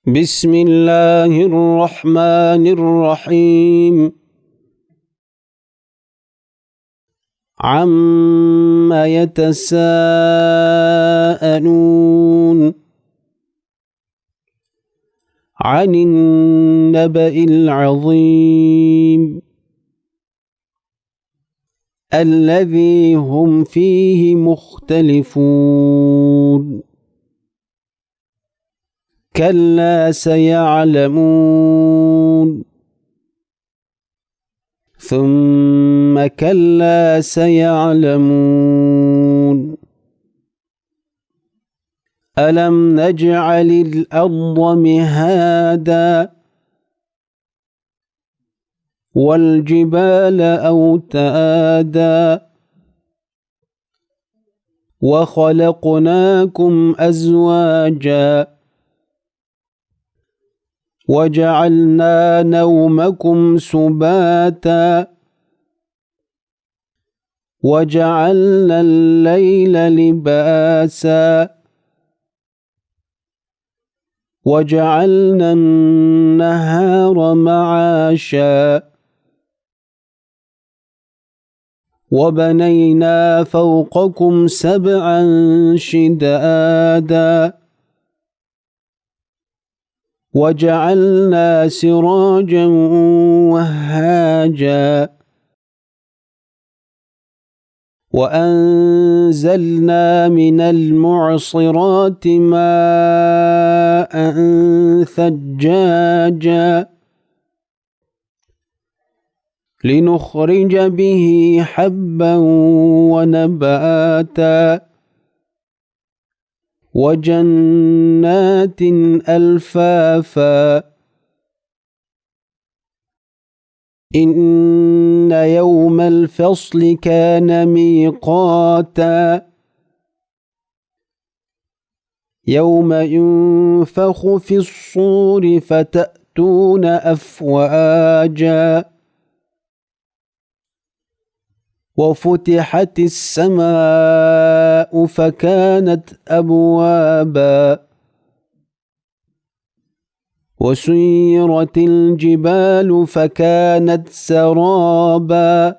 بسم الله الرحمن الرحيم. عم يتساءلون عن النبأ العظيم الذي هم فيه مختلفون كلا سيعلمون ثم كلا سيعلمون ألم نجعل الأرض مهادا والجبال أوتادا وخلقناكم أزواجا وجعلنا نومكم سباتا وجعلنا الليل لباسا وجعلنا النهار معاشا وبنينا فوقكم سبعا شدادا وجعلنا سراجا وهاجا وأنزلنا من المعصرات ماء ثجاجا لنخرج به حبا ونباتا وجنات ألفافا إن يوم الفصل كان ميقاتا يوم ينفخ في الصور فتأتون أفواجا وفتحت السماء فكانت أبوابا وسيرت الجبال فكانت سرابا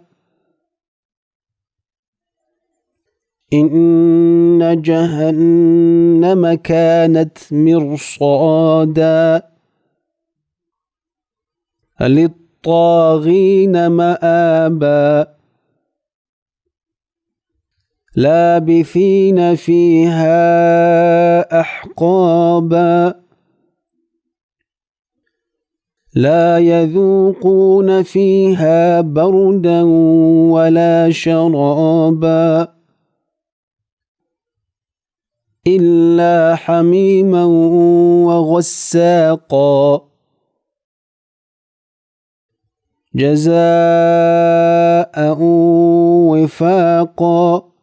إن جهنم كانت مرصادا للطاغين مآبا لابثين فيها أحقابا لا يذوقون فيها بردا ولا شرابا إلا حميما وغساقا جزاء وفاقا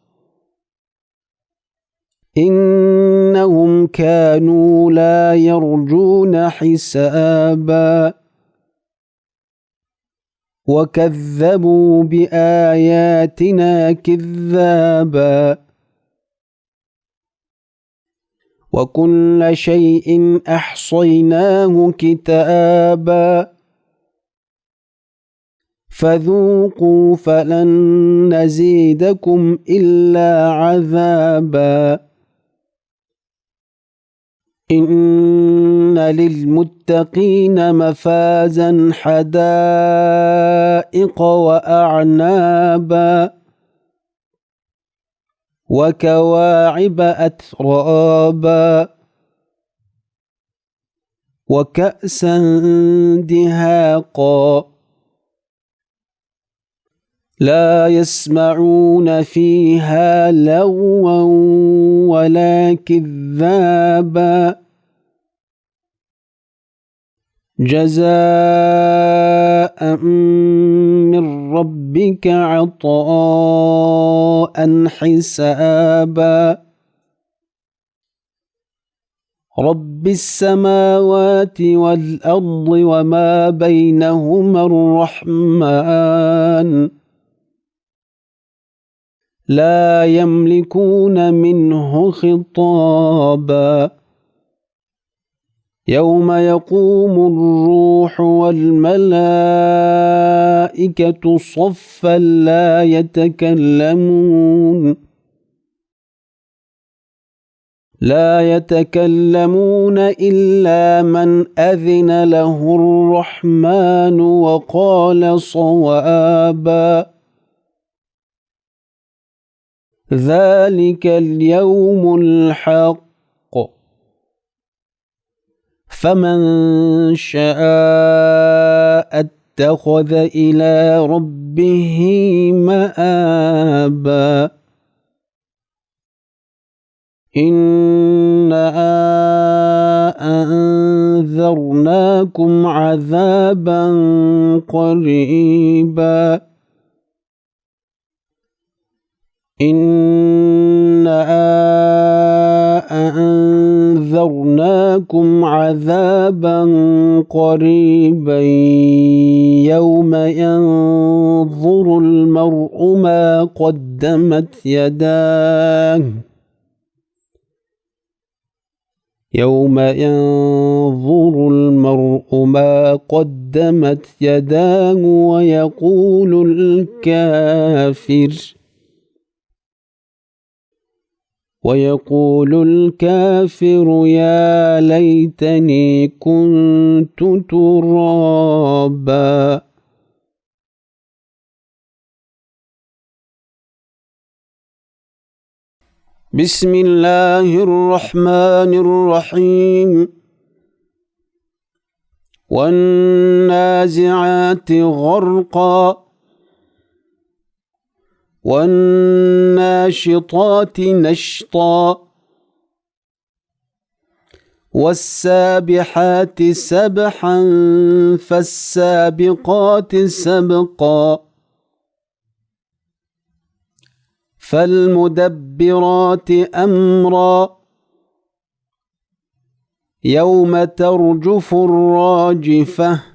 إنهم كانوا لا يرجون حسابا وكذبوا بآياتنا كذابا وكل شيء أحصيناه كتابا فذوقوا فلن نزيدكم إلا عذابا إن للمتقين مفازا حدائق وأعنابا وكواعب أترابا وكأسا دهاقا لا يسمعون فيها لغوا ولا كذابا جزاء من ربك عطاء حسابا رب السماوات والأرض وما بينهما الرحمن لا يملكون منه خطابا يوم يقوم الروح والملائكة صفا لا يتكلمون إلا من أذن له الرحمن وقال صوابا ذلك اليوم الحق فمن شاء اتخذ إلى ربه مآبا إنا أنذرناكم عذابا قريبا إنا أنذرناكم عذابا قريبا يوم ينظر المرء ما قدمت يداه يوم ينظر المرء ما قدمت يداه ويقول الكافر يا ليتني كنت ترابا بسم الله الرحمن الرحيم والنازعات غرقا والناشطات نشطا والسابحات سبحا فالسابقات سبقا فالمدبرات أمرا يوم ترجف الراجفة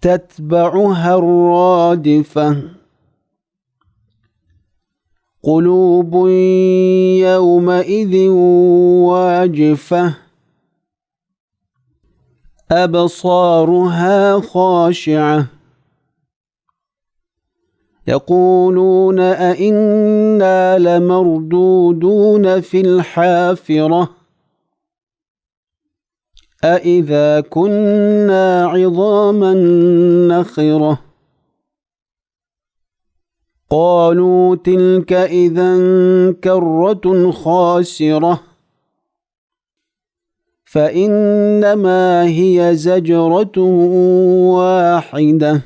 تتبعها الرادفة قلوب يومئذ واجفة أبصارها خاشعة يقولون أئنا لمردودون في الحافرة أئذا كنا عظاما نخرة قالوا تلك إذا كرة خاسرة فإنما هي زجرة واحدة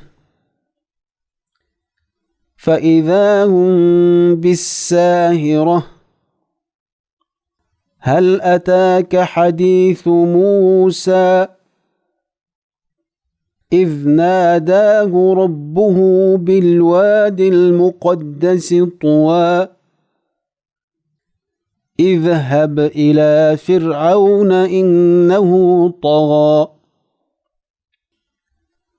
فإذا هم بالساهرة هل أتاك حديث موسى إذ ناداه ربه بالواد المقدس طوى اذهب إلى فرعون إنه طغى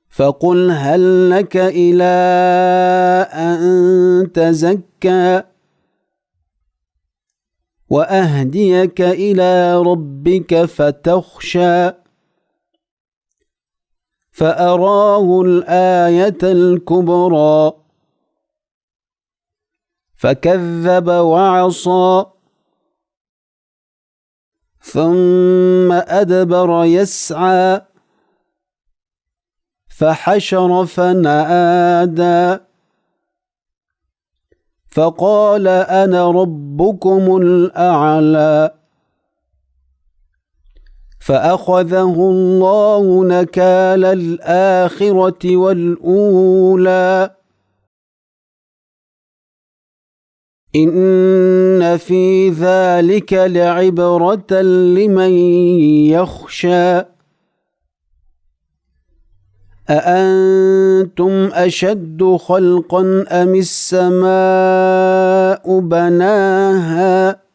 فقل هل لك إلى أن تزكى وأهديك إلى ربك فتخشى فأراه الآية الكبرى فكذب وعصى ثم أدبر يسعى فحشر فنادى فقال أنا ربكم الأعلى فأخذه الله نكال الآخرة والأولى إن في ذلك لعبرة لمن يخشى أأنتم أشد خلقا أم السماء بناها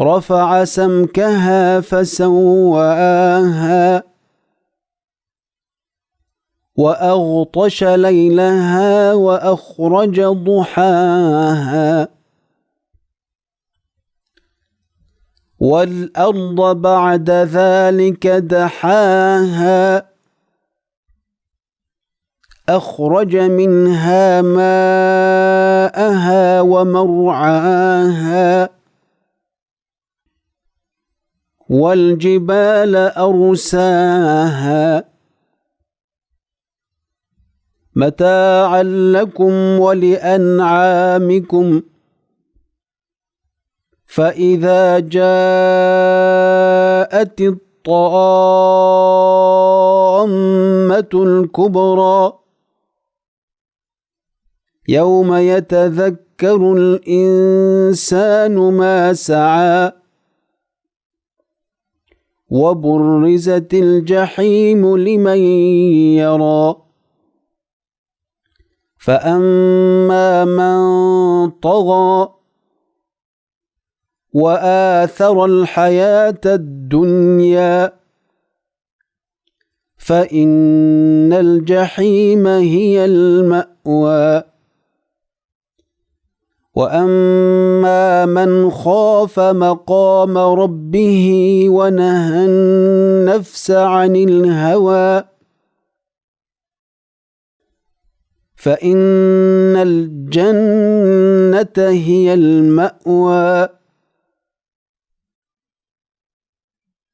رفع سمكها فسواها وأغطش ليلها وأخرج ضحاها والأرض بعد ذلك دحاها أخرج منها ماءها ومرعاها والجبال أرساها متاعا لكم ولأنعامكم فإذا جاءت الطامة الكبرى يوم يتذكر الإنسان ما سعى وبرزت الجحيم لمن يرى فأما من طغى وآثر الحياة الدنيا فإن الجحيم هي المأوى وأما من خاف مقام ربه ونهى النفس عن الهوى فإن الجنة هي المأوى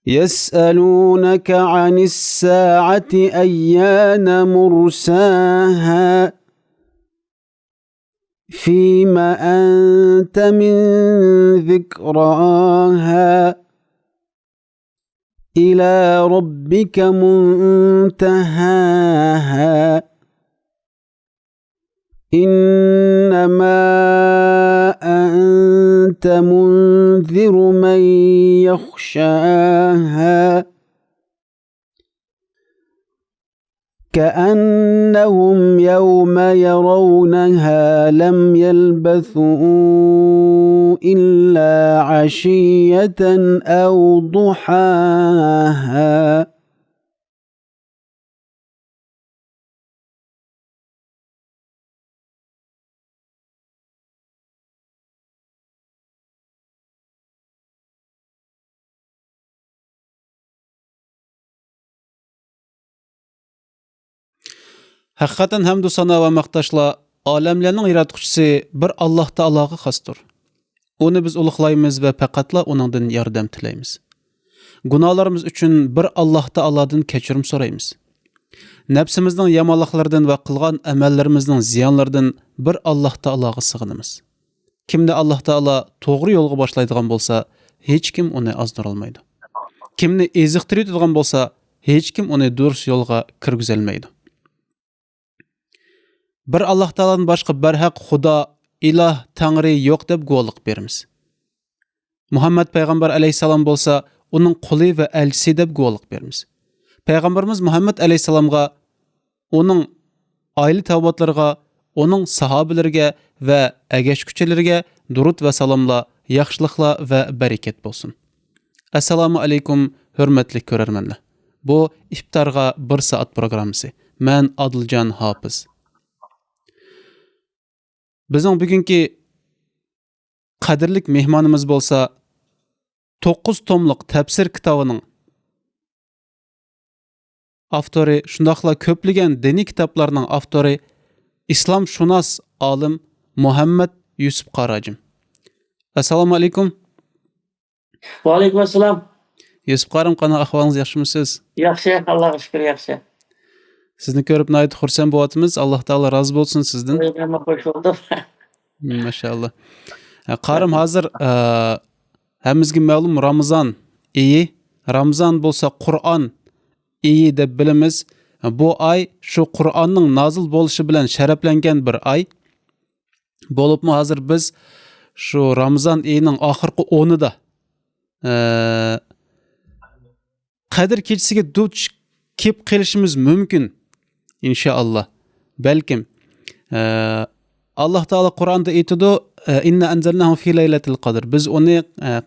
يسألونك عن الساعة أيان مرساها فيما أنت من ذكراها إلى ربك منتهاها إنما أنت منذر من يخشاها كأنهم يوم يرونها لم يلبثوا إلا عشية أو ضحاها. Haqiqatan hamdu sana va maqtashlar olamlarning yaratuvchisi bir Alloh taologa xosdir. Uni biz ulug'laymiz va faqatla uningdan yordam tilaymiz. Gunohlarimiz uchun bir Alloh taolodan kechirim so'raymiz. Nafsimizning yomonliklaridan va qilgan amallarimizning ziyonlaridan bir Alloh taologa sig'inamiz. Kimni Alloh taolo to'g'ri yo'lga boshlaydigan bo'lsa, hech kim uni ozdira olmaydi. Kimni eziqtiradigan bo'lsa, hech kim uni durust yo'lga kirgizolmaydi. Bir Alloh taolodan boshqa barhaq Xudo, iloh, tangri yo'q deb guvohlik beramiz. Muhammad payg'ambar alayhisalom bo'lsa, uning quli va elchisi deb guvohlik beramiz. Payg'ambarimiz Muhammad alayhisalomga, uning oila tavbatlarga, uning sahobalariga va agashkuchilariga durud va salomlar, yaxshiliklar va barakat bo'lsin. Assalomu alaykum, hurmatli ko'rarmanlar. Bu iftorga 1 soat programmasi. Men Adiljon Hofiz. Bizning bugungi qadrlik mehmonimiz bo'lsa 9 tomliq tafsir kitobining avtori, shundaqla ko'plagan diniy kitoblarning avtori islomshunos olim Muhammad Yusuf Qarajim. Assalomu alaykum. Va alaykum assalom. Yusuf Qarim, qanday ahvolingiz, yaxshimisiz? Yaxshi, Allohga shukr, yaxshi. Sizni ko'rib nihoyat xursand bo'lyapmiz. Alloh taolo rozi bo'lsin sizdan. Men xush bo'ldim. Mashallah. Qarim, hozir hammamizga ma'lum Ramazon oyi. Ramazon bo'lsa Qur'on oyi deb bilamiz. Bu oy shu Qur'onning nozil bo'lishi bilan sharaflangan bir oy. Bo'libmi hozir biz shu Ramazon oyining oxirgi 10'ida Qadr kechasiga duch kelib qilishimiz mumkin inshaalloh. Balkim Alloh taolo Qur'onda aytadi, inna anzalnahu fi laylatil qadr. Biz uni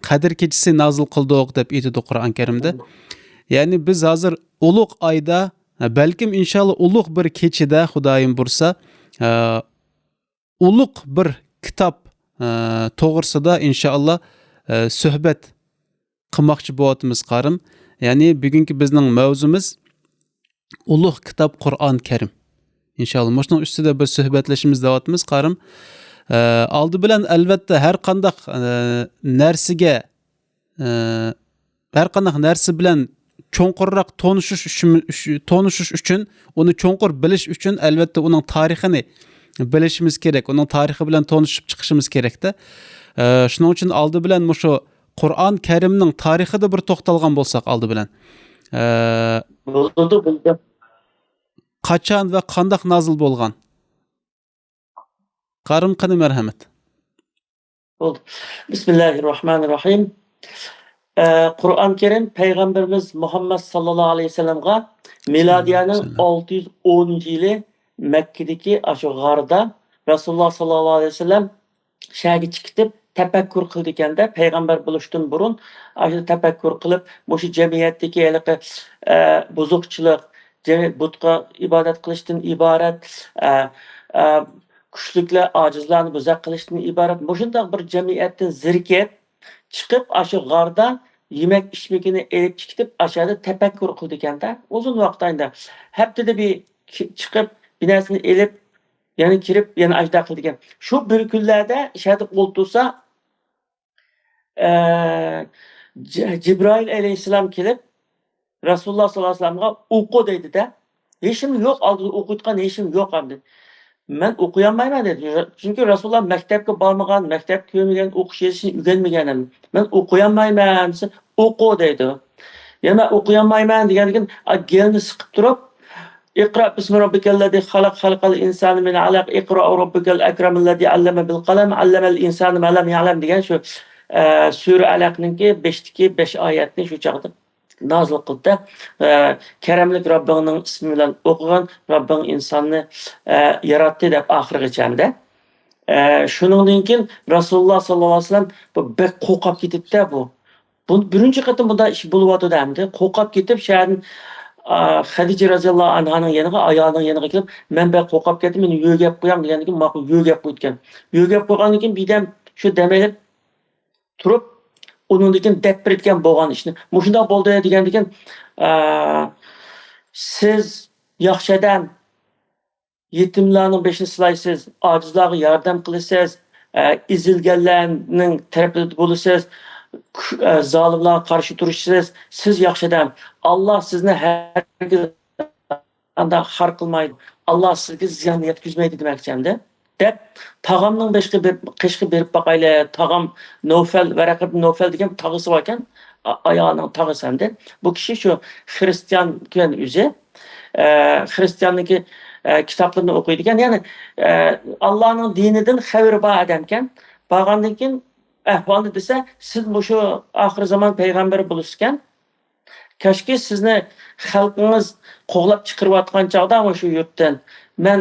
Qadr kechasi nozil qildik deb aytadi Qur'on Karimda. Ya'ni biz hozir ulug' oyda, balkim inshaalloh ulug' bir kechida Xudoyim bursa, ulug' bir kitob to'g'risida inshaalloh suhbat qilmoqchi bo'lyapmiz qarim. Ya'ni bugungi bizning mavzumiz ulug' kitob Qur'on Karim. İnşallah shuning ustida bir suhbatlashimiz deyapmiz qarim. Oldi bilan albatta har qanday narsaga har qanday narsa bilan cho'nqurroq tonishish uchun, uni cho'nqur bilish uchun albatta uning tarixini bilishimiz kerak. Uning tarixi bilan tanishib chiqishimiz kerakda. Shuning uchun oldi bilan shu Qur'on Karimning tarixida bir to'xtalgan bo'lsak oldi bilan. Buldu. Qachon va qanday nozil bo'lgan? Qarim qani marhamat. Buldu. Bismillahirrahmanirrahim. Qur'on Kerim Peygamberimiz Muhammed sallallahu aleyhi ve sellem'ga miladiyanın 610-yili Mekke'deki aşı g'arda Rasulullah sallallahu aleyhi ve sellem şəhərə çıxıb təfəkkür qıldikəndə peyğəmbər buluşdan burun aşı təfəkkür qılıb bu cəmiyyətdəki eləqə buzuqçılıq, butqa ibadet qilishdan ibaret, kuchliklar acizlarni buzaq qilishdan ibaret. Bu şundaq bir cəmiyyətdən zirkib chiqib aşı g'arda yemek içmekini elib chiqib aşağıda təfəkkür qıldikəndə uzun vaqtda haftada bir chiqib bir narsani elib yani kirib yani ajda qildigan. Şu bir kunlarda shahid o'ltirsa Cibrail aleyhisselam kelib Rasulullah sallallahu aleyhi ve sellem'ga o'qi deydi-da. Hechim yo'q, oldida o'qitgan hechim yo'q hamdi. Men o'qiyamayman dedi. Chunki Rasulullah maktabga bormagan, maktab ko'rmagan, o'qish yozishni o'rganmagan. Men o'qiyamayman desa, o'qi deydi. Yana o'qiyamayman degandan gelni siqib turib اقرأ باسم ربك الذي خلق خلق الإنسان من علق اقرأ ربك الأكرم الذي علم بالقلم علم الإنسان ما لم يعلم degan şu Sure Alaq'nınki 5'teki 5 ayetini şu çağda nazil qildi. Karamlik Rabbinin ismi bilan o'qigan Rabbing insonni yaratdi deb oxirigacha. Shuningdan keyin Rasululloh sallallohu alayhi vasallam bu bek qo'rqib ketdi bu. Bu birinchi qatim bunda ish bo'lyapti hamda qo'rqib ketib shaharning Xadija radhiyallohu anhaning yanıga ayolning yanıga kelib, men bek qo'rqib ketdim, meni yo'gab qo'yam degandan keyin ma'qul yo'gab qo'ygan. Yo'gab qo'ygandan keyin birdan shu damayib turib undan keyin deb etgan bo'lgan ishni. Mushunda bo'ldi degandan keyin siz yaxshidan yetimlarning beshini silaysiz, ojizlarga yordam qilasiz, izilganlarning tarafida bo'lasiz, zolimlarga qarshi turishsiz, siz yaxshidan. Allah sizni hargiz anda xar qilmaydi. Allah sizga ziyon yetkazmaydi demoqchimda. Deb tag'amning qishqi berib baqaylar, tag'am Nofel, Varaqat Nofel degan tag'isi bor ekan, ayolning tag'isi hamda. Bu kishi shu xristian ekan o'zi. Xristianniki kitoblarni o'qiydigan, ya'ni Allohning dinidan xabar bor odam ekan. Borgandan keyin ahvolni desa, siz shu oxir zamon payg'ambari bo'lishgan. Kashki sizni xalqingiz qo'g'lab chiqirayotgan chog'da shu yurtdan men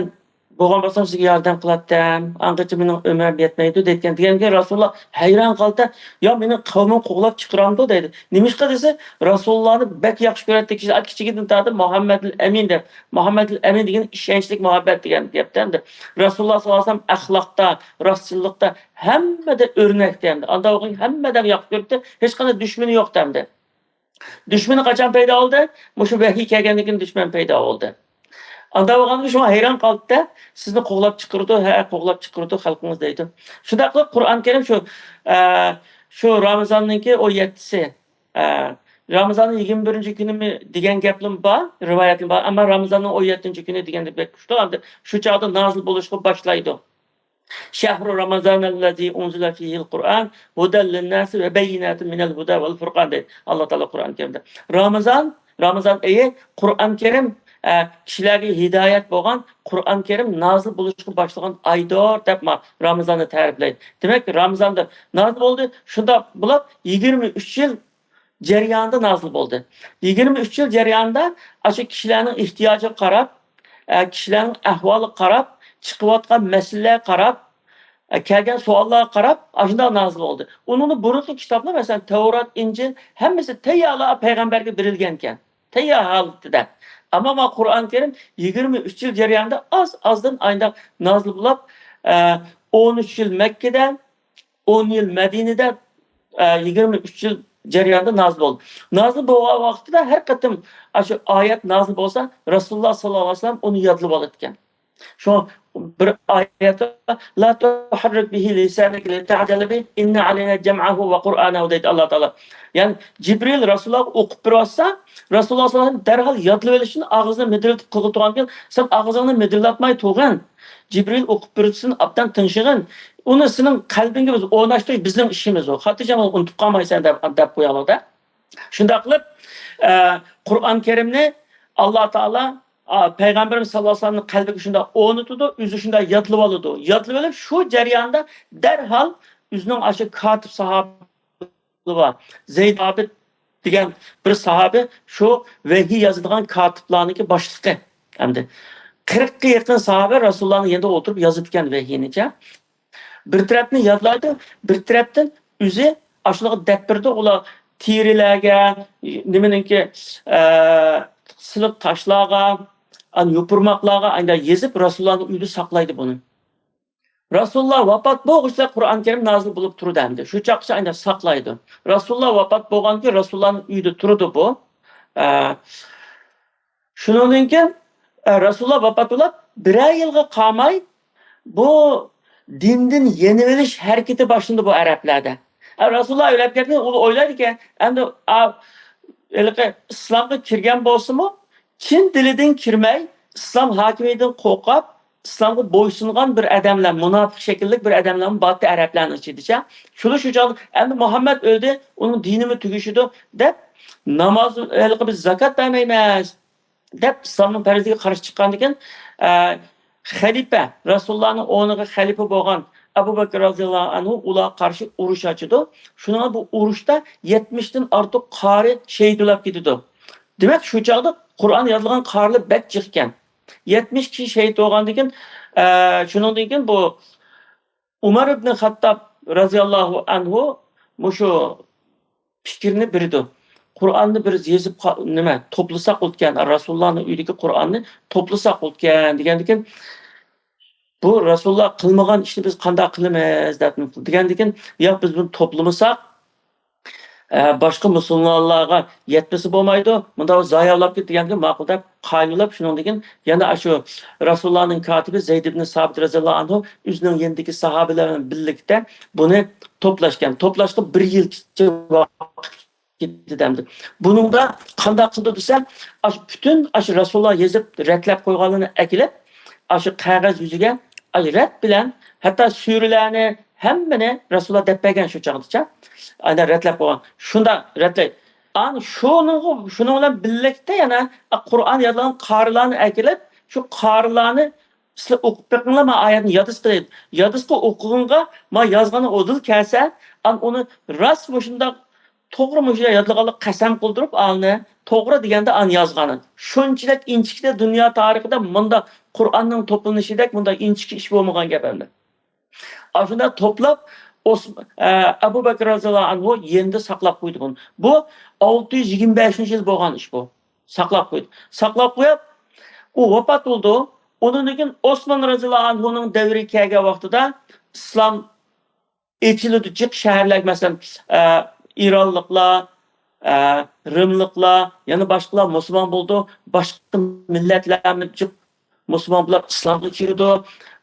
bo'lgan bo'lsam sizga yordam qilatdim. Angacha mening umrim yetmaydi deganga Rasululloh hayron qoldi. Yo meni qavmim qo'g'lab chiqiramdi dedi. Nimishqa desa Rasulullohni bak yaxshi ko'radi kishi kichigidan tortib Muhammadul Amin deb. Muhammadul Amin degan ishonchli muhabbat degan gapdan. Rasululloh sollallohu alayhi vasallam axloqda, rostchilikda hammada o'rnakda hamda. Unda o'g'in hammadan yaxshi ko'rdi. Hech qanday dushmani yo'q hamda. Düşmanı qachon paydo oldi? Mushu vahiy kelgandan keyin dushman paydo oldi. Anda bo'lganda shu hayron qoldi-da, sizni qo'g'lab chiqirdi, qo'g'lab chiqirdi xalqingiz deydi. Shunda qilib Qur'on Karim shu Ramazonningki 17si. Ramazonning 21-kunimi degan gapim bor, rivoyatim bor, ammo Ramazonning 17-kuni deganda kuchli, shu chog'da nozil bo'lishga boshlaydi. Şehru Ramazanellezî unzile fîhil Kur'an huden linnâsi ve beyinâtin minel huda vel furqan deydi. Allah Teala Kur'an-ı Kerim'de. Ramazan ayı Kur'an-ı Kerim kişilerge hidayet bo'lgan Kur'an-ı Kerim nazil bo'lishga başlagan aydır deb Ramazan'ı ta'riflaydi. Demek ki Ramazan'da nazil oldu. Şunda bulab 23 yıl jarayonida nazil bo'ldi. 23 yıl jarayonida aşu kişilerin ihtiyacı qarab, kişilerin ahvoli qarab, chiqayotgan masalalarga qarab, kelgan savollarga qarab, ashunda nazil bo'ldi. Uning burungi kitoblar, masalan, Tavrat, Injil hammasi tayyorlar payg'ambarga berilgan ekan. Tayyor holatda. Ammo Qur'on Karim 23 yil jarayonida azdan ayda nazil bo'lib, 13 yil Makka da, 10 yil Madinada, 23 yil jarayonida nozil bo'ldi. Nozil bo'lgan vaqtida har qatim shu oyat nozil bo'lsa, Rasululloh sollallohu alayhi vasallam uni yodlab olayotgan. Şu bir ayette la tuharrik bihi lisanaka lita'jala bi inna aleyna cem'ahu ve Kur'anahu deydi Allah Teala. Yani Cibril Rasulullah okup birasa Rasulullah sallallahu aleyhi ve sellem derhal yadlı velişini ağzına medriltip kılıp tuğanken sen ağzını medrillatmay tuğan. Cibril okup birsin abdan tınşığın. Onu senin kalbinge biz oynaştırış bizim işimiz o. Hatice'm unutup kalmaysan dep koyalım da. Şunda kılıp Kur'an-ı Kerim'ni Allah Teala Peygamberimiz sallallahu aleyhi ve sellem'in kalbi şunda unutudu, üzü şunda yadlı oldu. Yadlı olup şu cereyanda derhal üzünün aşı katip sahabe var. Zeyd abi degan bir sahabe şu vahiy yazılan katiplarniki başlığı. Hem de 40'a yakın sahabe Resulullah'ın yanında oturup yazıtken vahiyinice. Bir tarafını yadlaydı, bir taraftan üzü aşılığı detbirdi ola tirilerge, nemeninki sılıp taşlarga, yupurmaklarga ayda yezip Resulullah'ın uydu saklaydı bunu. Rasulullah vafat bo'lg'uchda Qur'on Karim nozil bo'lib turdi endi. Shu chaqcha ayda saqlaydi. Rasulullah vafot bo'lganki Rasulullahning uyida turdi bu. Shundan keyin Rasulullah vafot bo'lib, bir yilga qolmay bu dindan yenib olish harakati boshlandi bu arablarda. Rasulullah o'ylab ketgan, u o'ylaydi-ki, endi islomga kirgan bo'lsa-mu, chin dilidan kirmay, islom hokimiyadan qo'rqib İslam'a boysungan bir adamlar, münafık şekillik bir adamların batı Araplarının içidice. Şunu şu canlı, endi Muhammed öldü, onun dinimi tüküşüdü, dep namaz, biz zakat vermeymeyiz, dep İslam'ın perizliği karşı çıkan diken, halife, Resulullah'ın onuğa halife boğan Abu Bakr radıyallahu anhu ula karşı uruş açıdı. Şuna bu uruşta 70'ten artık qari şehit olap gidiyordu. Demek şu çağda Kur'an yazılan qarlı bek çıkken. 70 kişi şehit olgandan keyin shundan keyin bu Umar ibn Hattab radhiyallohu anhu mushu fikrni berdi. Qur'onni bir yezib nima to'plasak o'tgan Rasulullohning uyidagi Qur'onni to'plasak o'tgan degandan keyin bu Rasululloh qilmagan ishni biz qanday qilamiz degandan keyin yo'q biz buni to'plamasak başka Müslümanlarga yetmesi bo'lmaydi. Bunda zayavlab ketganga ma'qul deb qaylab shundan keyin yana shu Rasulullahning katibi Zeyd ibn Sabit radhiyallohu anhu o'zining yendagi sahobalar bilan birlikda buni to'plashgan. To'plashga 1 yilcha vaqt ketdi demdi. Buningda qanday qildi desa, bütün shu Rasululloh yezib ratlab qo'yganini akilib, shu qog'oz yuziga rat bilan hatto surilarni hammani Rasululloh deb bergan shu chaqdicha. Aynen retlep olan. Şunda retlep. Şunun bilan birlikte yana Kur'an yazılan qarilarni akilib, şu qarilarni sizlar o'qib beqinglar, men oyatni yodisqilib. Yodisqa o'qig'inga men yozgani odil kelsa, uni rost shunda to'g'ri mushlar yodlaganlik qasam qildirib, to'g'ri deganda yozgani. Shunchalik inchikda dunyo tarixida bunda Qur'onning to'planishidek bunda inchik ish bo'lmagan gap endi. Shunda to'plab Abu Bakr radhiyallohu anhu yendi saqlab qo'ydi bunu. Bu 625-yil bo'lgan ish bu. Saqlab qo'ydi. Saqlab qo'yib, u vafot bo'ldi. Undan keyin Osmon radhiyallohu anhuning davri kelgan vaqtida islom echildi chiq shaharlar, masalan, İranlıklar, Rimliklar, yana boshqalar musulmon bo'ldi. Boshqa millatlarni chiq musulmon bular islomga kirdi.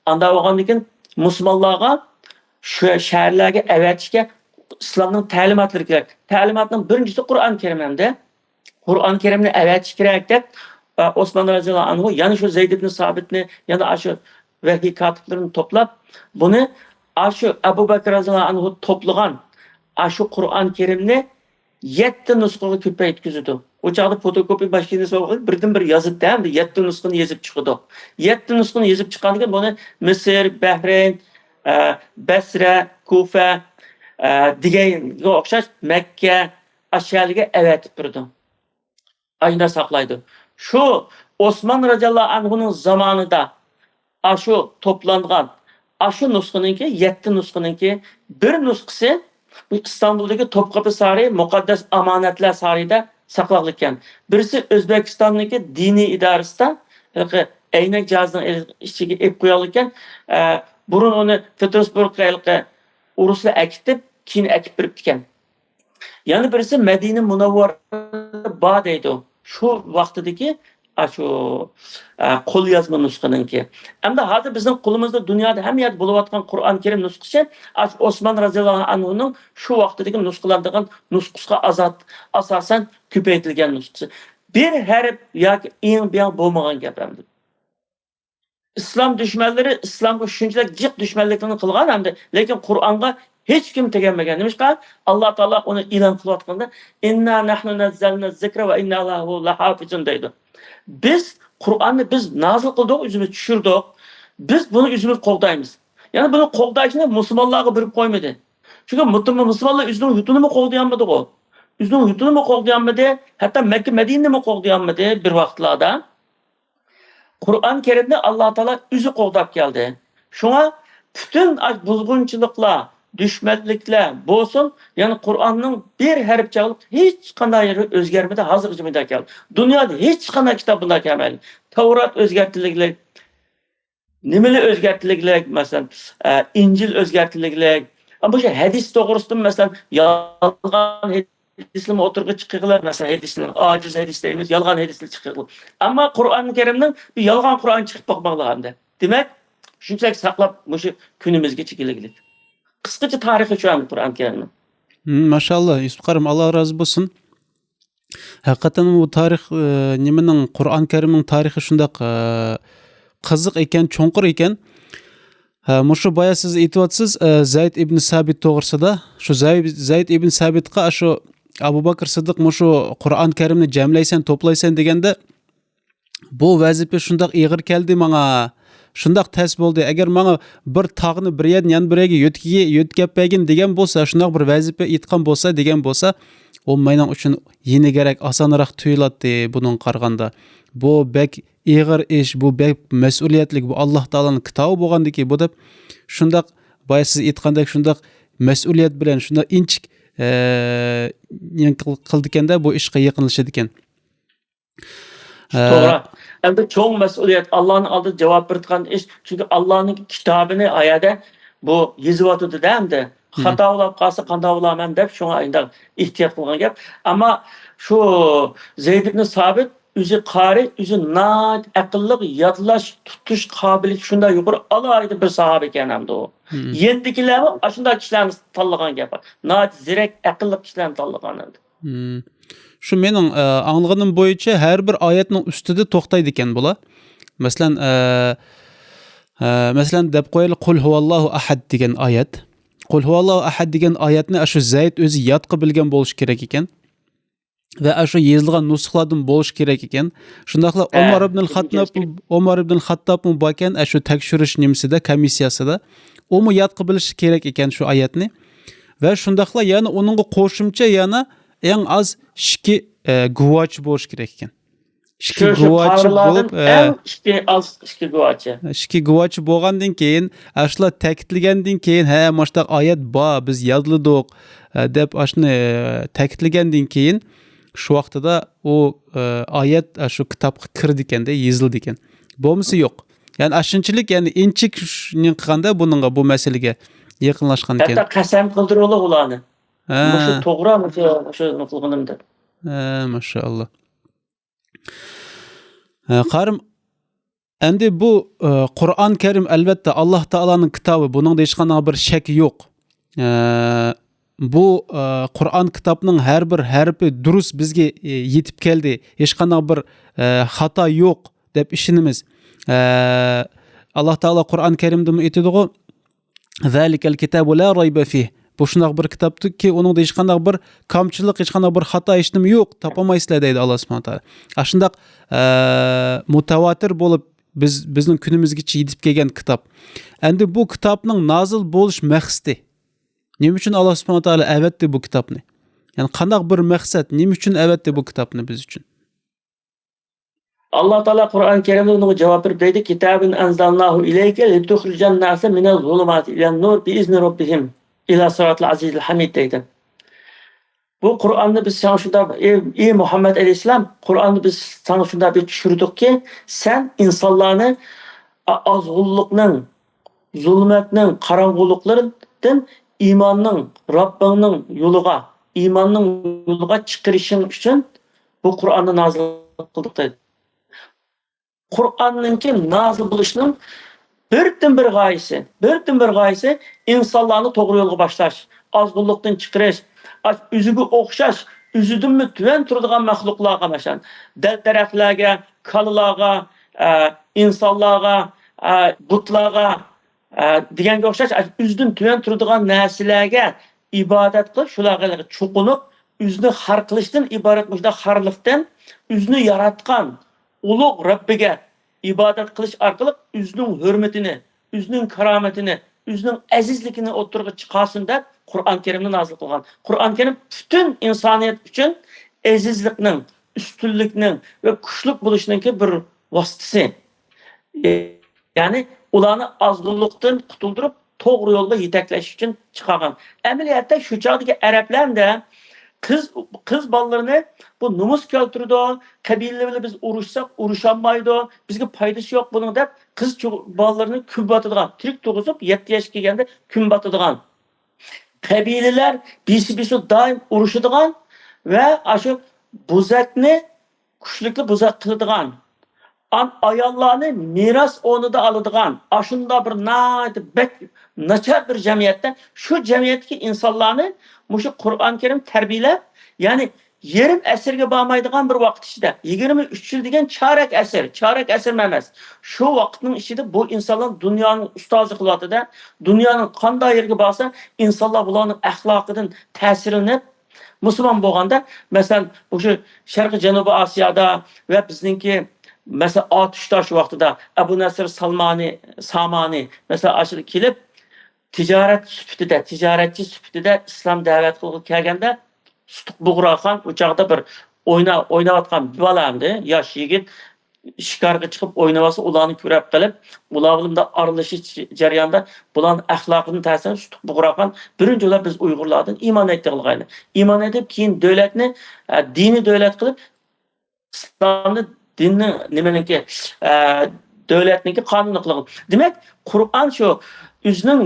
Anda bo'lgandan keyin musulmonlarga şu şehirlerge evetişke İslam'ın talimatları gerek. Talimatının birincisi Kur'an-ı Kerim'de. Kur'an-ı Kerim'de evetişke gerek de Osman radhiyallahu anhu yani şu Zeyd ibn Sabit'ni ya da şu vahiy katiplerini toplap bunu şu Abu Bakr radhiyallahu anhu toplagan şu Kur'an-ı Kerim'ni 7 nusxaga ko'paytkizdi. O çağda fotokopi maşinesi oldu. Birden bir yazıp demdi 7 nusxani yazıp çıktı. 7 nusxani yazıp çıkandan bunu Mısır, Bahreyn, Basra, Kufa, diganga o'xshash Makka aşağıya evetib turdi. Ayna saqlaydi. Şu Osman radhiyallohu anhuning zamonida shu to'plangan shu nusxaninki 7 nusxaninki bir nusxasi bu İstanbuldagi Topqapı Sarayı Muqaddas Amonatlar Sarayida saqlangan. Birisi O'zbekistonniki diniy idorasida aynak jihozning ichiga ep qo'yilgan. Burun onu Petersburg'a urusla akitib, keyin akib birib ekan. Yana birisi Medine Munavvarada bor deydi. Shu vaqtidagi shu qo'l yozma nusxaniki. Hamda hozir bizning qo'limizda dunyoda hamma yerda bo'layotgan Qur'on Karim nusxasi Osmon roziyallohu anhuning shu vaqtidagi nusxalanadigan nusxasiga asosan ko'paytirilgan nusxasi. Bir harf yoki eng bilan bo'lmagan gap hamda. İslam düşmanları İslamga shunchalik jiq dushmanlikni qilgan hamda, lekin Qur'onga hech kim teganmagan. Nimishqa? Alloh taolo uni e'lon qilayotganda inna nahnu nazzalna zikra va inna lahu lahafizun deydi. Biz Qur'onni biz nozil qildik, o'zimiz tushirdik. Biz buni o'zimiz qo'llaymiz. Ya'ni buni qo'llashni musulmonlarga berib qo'ymadi. Chunki musulmonlar o'zining yutini qo'llayanmadi u. O'zining yutini qo'llayanmadi, hatto Makka Madinani qo'llayanmadi bir vaqtlarda. Qur'on Karimni Alloh taolo o'zi qo'llab keldi. Shunga bütün buzg'unchiliklar, düşmanliklar bo'lsin, ya'ni Qur'onning bir harfchalik hech qanday yeri o'zgarmadi, hozirgacha bunday keldi. Dunyoda hech qanday kitob bunday kelmadi. Tavrat o'zgartirilgan, nimalar o'zgartirilgan, masalan, Injil o'zgartirilgan. Ammo shu hadis to'g'risida masalan yolg'on hadislarni o'tirg'i chiqqilar, masalan hadislar, ojiz hadis deymiz, yolg'on hadislar chiqqilar. Ammo Qur'on Karimning bir yolg'on Qur'on chiqib boqmoqlandi. Demak, shunchalik saqlab mushu kunimizgacha kelgan. Qisqacha tarixi shu Qur'on Karimning. Maşallah, Yusuf Karim, Allah razı olsun. Hakikaten bu tarix nimening Qur'on Karimning tarixi shundaq qiziq ekan, cho'nqir ekan. Mushu boya siz aytyapsiz Zayd ibn Sabit to'g'risida. Shu Zayd ibn Sabitga shu Abu Bakr Siddiq mushu Qur'on Karimni jamlaysan, to'playsan deganda bu vazifa shundaq ig'ir keldi menga. Shundaq tas bo'ldi. Agar menga bir tog'ni bir yerdan yan bir yerga yo'tkazbagin degan bo'lsa, shundaq bir vazifa aytgan bo'lsa, degan bo'lsa, o mening uchun yeni kerak, osonroq tuyuladi buning qaraganda. Bu bek ig'ir ish, bu bek mas'uliyatlik, bu Alloh taolaning kitobi bo'lgandiki, bu deb shundaq boya siz aytgandek shundaq mas'uliyat bilan shundaq inchik qildikanda bu ishga yaqinlashadi ekan. To'g'ri. Endi cho'ng mas'uliyat Allohning oldida javob beradigan ish. Chunki Allohning kitobini oyada bu yozib hamda xato bo'lib qolsa qanday bo'laman deb shunga endi ehtiyot qilgan gap. Ammo shu Zayd ibn Sabit o'zi qari, o'zi nat aqlli yodlash, tutish qobiliyati shunday yuqori alohida bir sahoba ekan hamda u. Yendikilar shunday kishilarni tanlagan gap. Nat zirak aqlli kishilarni tanlagan hamda. Shu mening anglag'anim bo'yicha har bir oyatning ustida to'xtaydi ekan bular. Masalan deb qo'yaylik Qul huvallohu ahad degan oyat. Qul huvallohu ahad degan oyatni shu Zayd o'zi yodqa bilgan bo'lish kerak ekan. Va shu yozilgan nusxalardan bo'lish kerak ekan. Shundaqla Umar ibn al-Xattob bo'lgan shu tekshirish nimasida, komissiyasida u mu yodqa bilish kerak ekan shu oyatni. Va shundaqla yana uningga qo'shimcha yana eng az 2 guvochi bo'lish kerak ekan. 2 guvochi bo'lib, 2 guvochi bo'lgandan keyin, ashlar ta'kidlagandan keyin, ha, mana oyat bor, biz yozladik deb ashni ta'kidlagandan keyin shu vaqtida u oyat shu kitobga kirdi ekanda, yozildi ekan. Bo'lmasa yo'q. Ya'ni ashunchalik, ya'ni inchikni qilganda buningga bu masalaga yaqinlashgan ekan. Hatto qasam qildiruvlar ularni. Shu to'g'rimi shu qilganimda. Maşallah. Qarim, endi bu Qur'on Karim albatta Alloh taolaning kitobi, buningda hech qanday bir shak yo'q. Bu Qur'on kitobining har bir harfi durust bizga yetib keldi. Hech qanday bir xato yo'q deb ishonamiz. Alloh taolo Qur'on Karimda aytadi-ku: "Zalikal kitabu la rayba fih." Bu shunday bir kitobki, uningda hech qanday bir kamchilik, hech qanday bir xato hech nima yo'q, topolmaysizlar deydi Alloh subhanahu taolo. Shunday mutawatir bo'lib bizning kunimizgacha yetib kelgan kitob. Endi bu kitobning nozil bo'lish maqsadi nima uchun Alloh subhanahu taolo avatdi bu kitobni? Ya'ni qanday bir maqsad, nima uchun avatdi bu kitobni biz uchun? Alloh taolo Qur'on Karimda unga javob berib deydi: "Kitabun anzalnahu ilayka litukhrijan nasa minaz zulumati ilan nur bi izni robbihim ila siratil azizil hamid" deydi. Bu Qur'onni biz sana shunda ey Muhammad alayhisalom, Qur'onni biz sana shunda bir tushirdikki, sen insonlarni azg'unlikning, zulmatning, qorong'uliklaridan iymonning, Robbingning yo'liga, iymonning yo'liga chiqarishing uchun bu Qur'onni nozil qildik dedi. Qur'onningki nozil bo'lishining birdan-bir g'oyasi insonlarni to'g'ri yo'lga boshlash, ozg'unlikdan chiqarish, o'ziga o'xshash, o'zidanmi tuvan turadigan maxluqlarga, masalan, daraxtlarga, kalalarga, insonlarga, butlarga deganga o'xshash, o'zidan tuvan turadigan narsalarga ibodat qilib, shularga cho'qinib, o'zini xar qilishdan iborat bo'lgan xarlikdan o'zini yaratgan ulug' Robbiga ibodat qilish orqali o'zining hurmatini, o'zining karomatini, o'zining azizligini o'ttirib chiqarsin deb Qur'on Karimni nozil qilgan. Qur'on Karim butun insoniyat uchun azizlikning, ustunlikning va kuchli bo'lishning bir vositasi. Ya'ni ularni ozg'unlikdan qutuldirib, to'g'ri yo'lga yetaklash uchun chiqargan. Amaliyotda shu chog'dagi arablarda kız balalarını bu numus keltirdi, kabilelerle biz uğraşsak uğraşamaydı, bizge paydası yok bunun da kız balalarını küm batıdığan, trik toğuzup 7 yaş gelgende küm batıdığan. Kabileler birisi daim uğraşıdığan ve aşı buzakni kuşluklu buzak kılıdığan. Ayallarını miras onu da alıdığan. Aşında bir naçar bir cemiyetten şu cemiyetteki insanlarını şu Kur'an-ı Kerim terbiyelep, yani yarım əsrge bağmaydıgan bir vaqt içinde 23 yıl degen çarek əsr memez. Şu vaxtın içinde bu insanlar dünyanın ustazı kıladı da, dünyanın qanday yerge bağsa insanlar bulanın əxlaqıdın təsirini Müslüman boğanda, mesela bu şu Şərqi Cənubi Asiyada ve bizninki mesela Atuştaş vaxtıda Ebu Nasır Samani mesela aşırı kilip ticaretçi süpütüde İslam davet kılıp kelgende tutuq buğraqan uçaqda bir oynayotgan bir balamdı. Yaş yigit shikarga chiqib o'ynavasa ularni ko'rib qilib, ular bilan aralashish jarayonida bularning axloqining ta'sirini tutuq buğraqan birinchi ular biz Uyg'urlardan iymon etdik qilgayli. Iymon edib keyin davlatni diniy davlat qilib İslamni dinni nimaniki davlatniki qonunni qilgan. Demak, Qur'on shu o'zining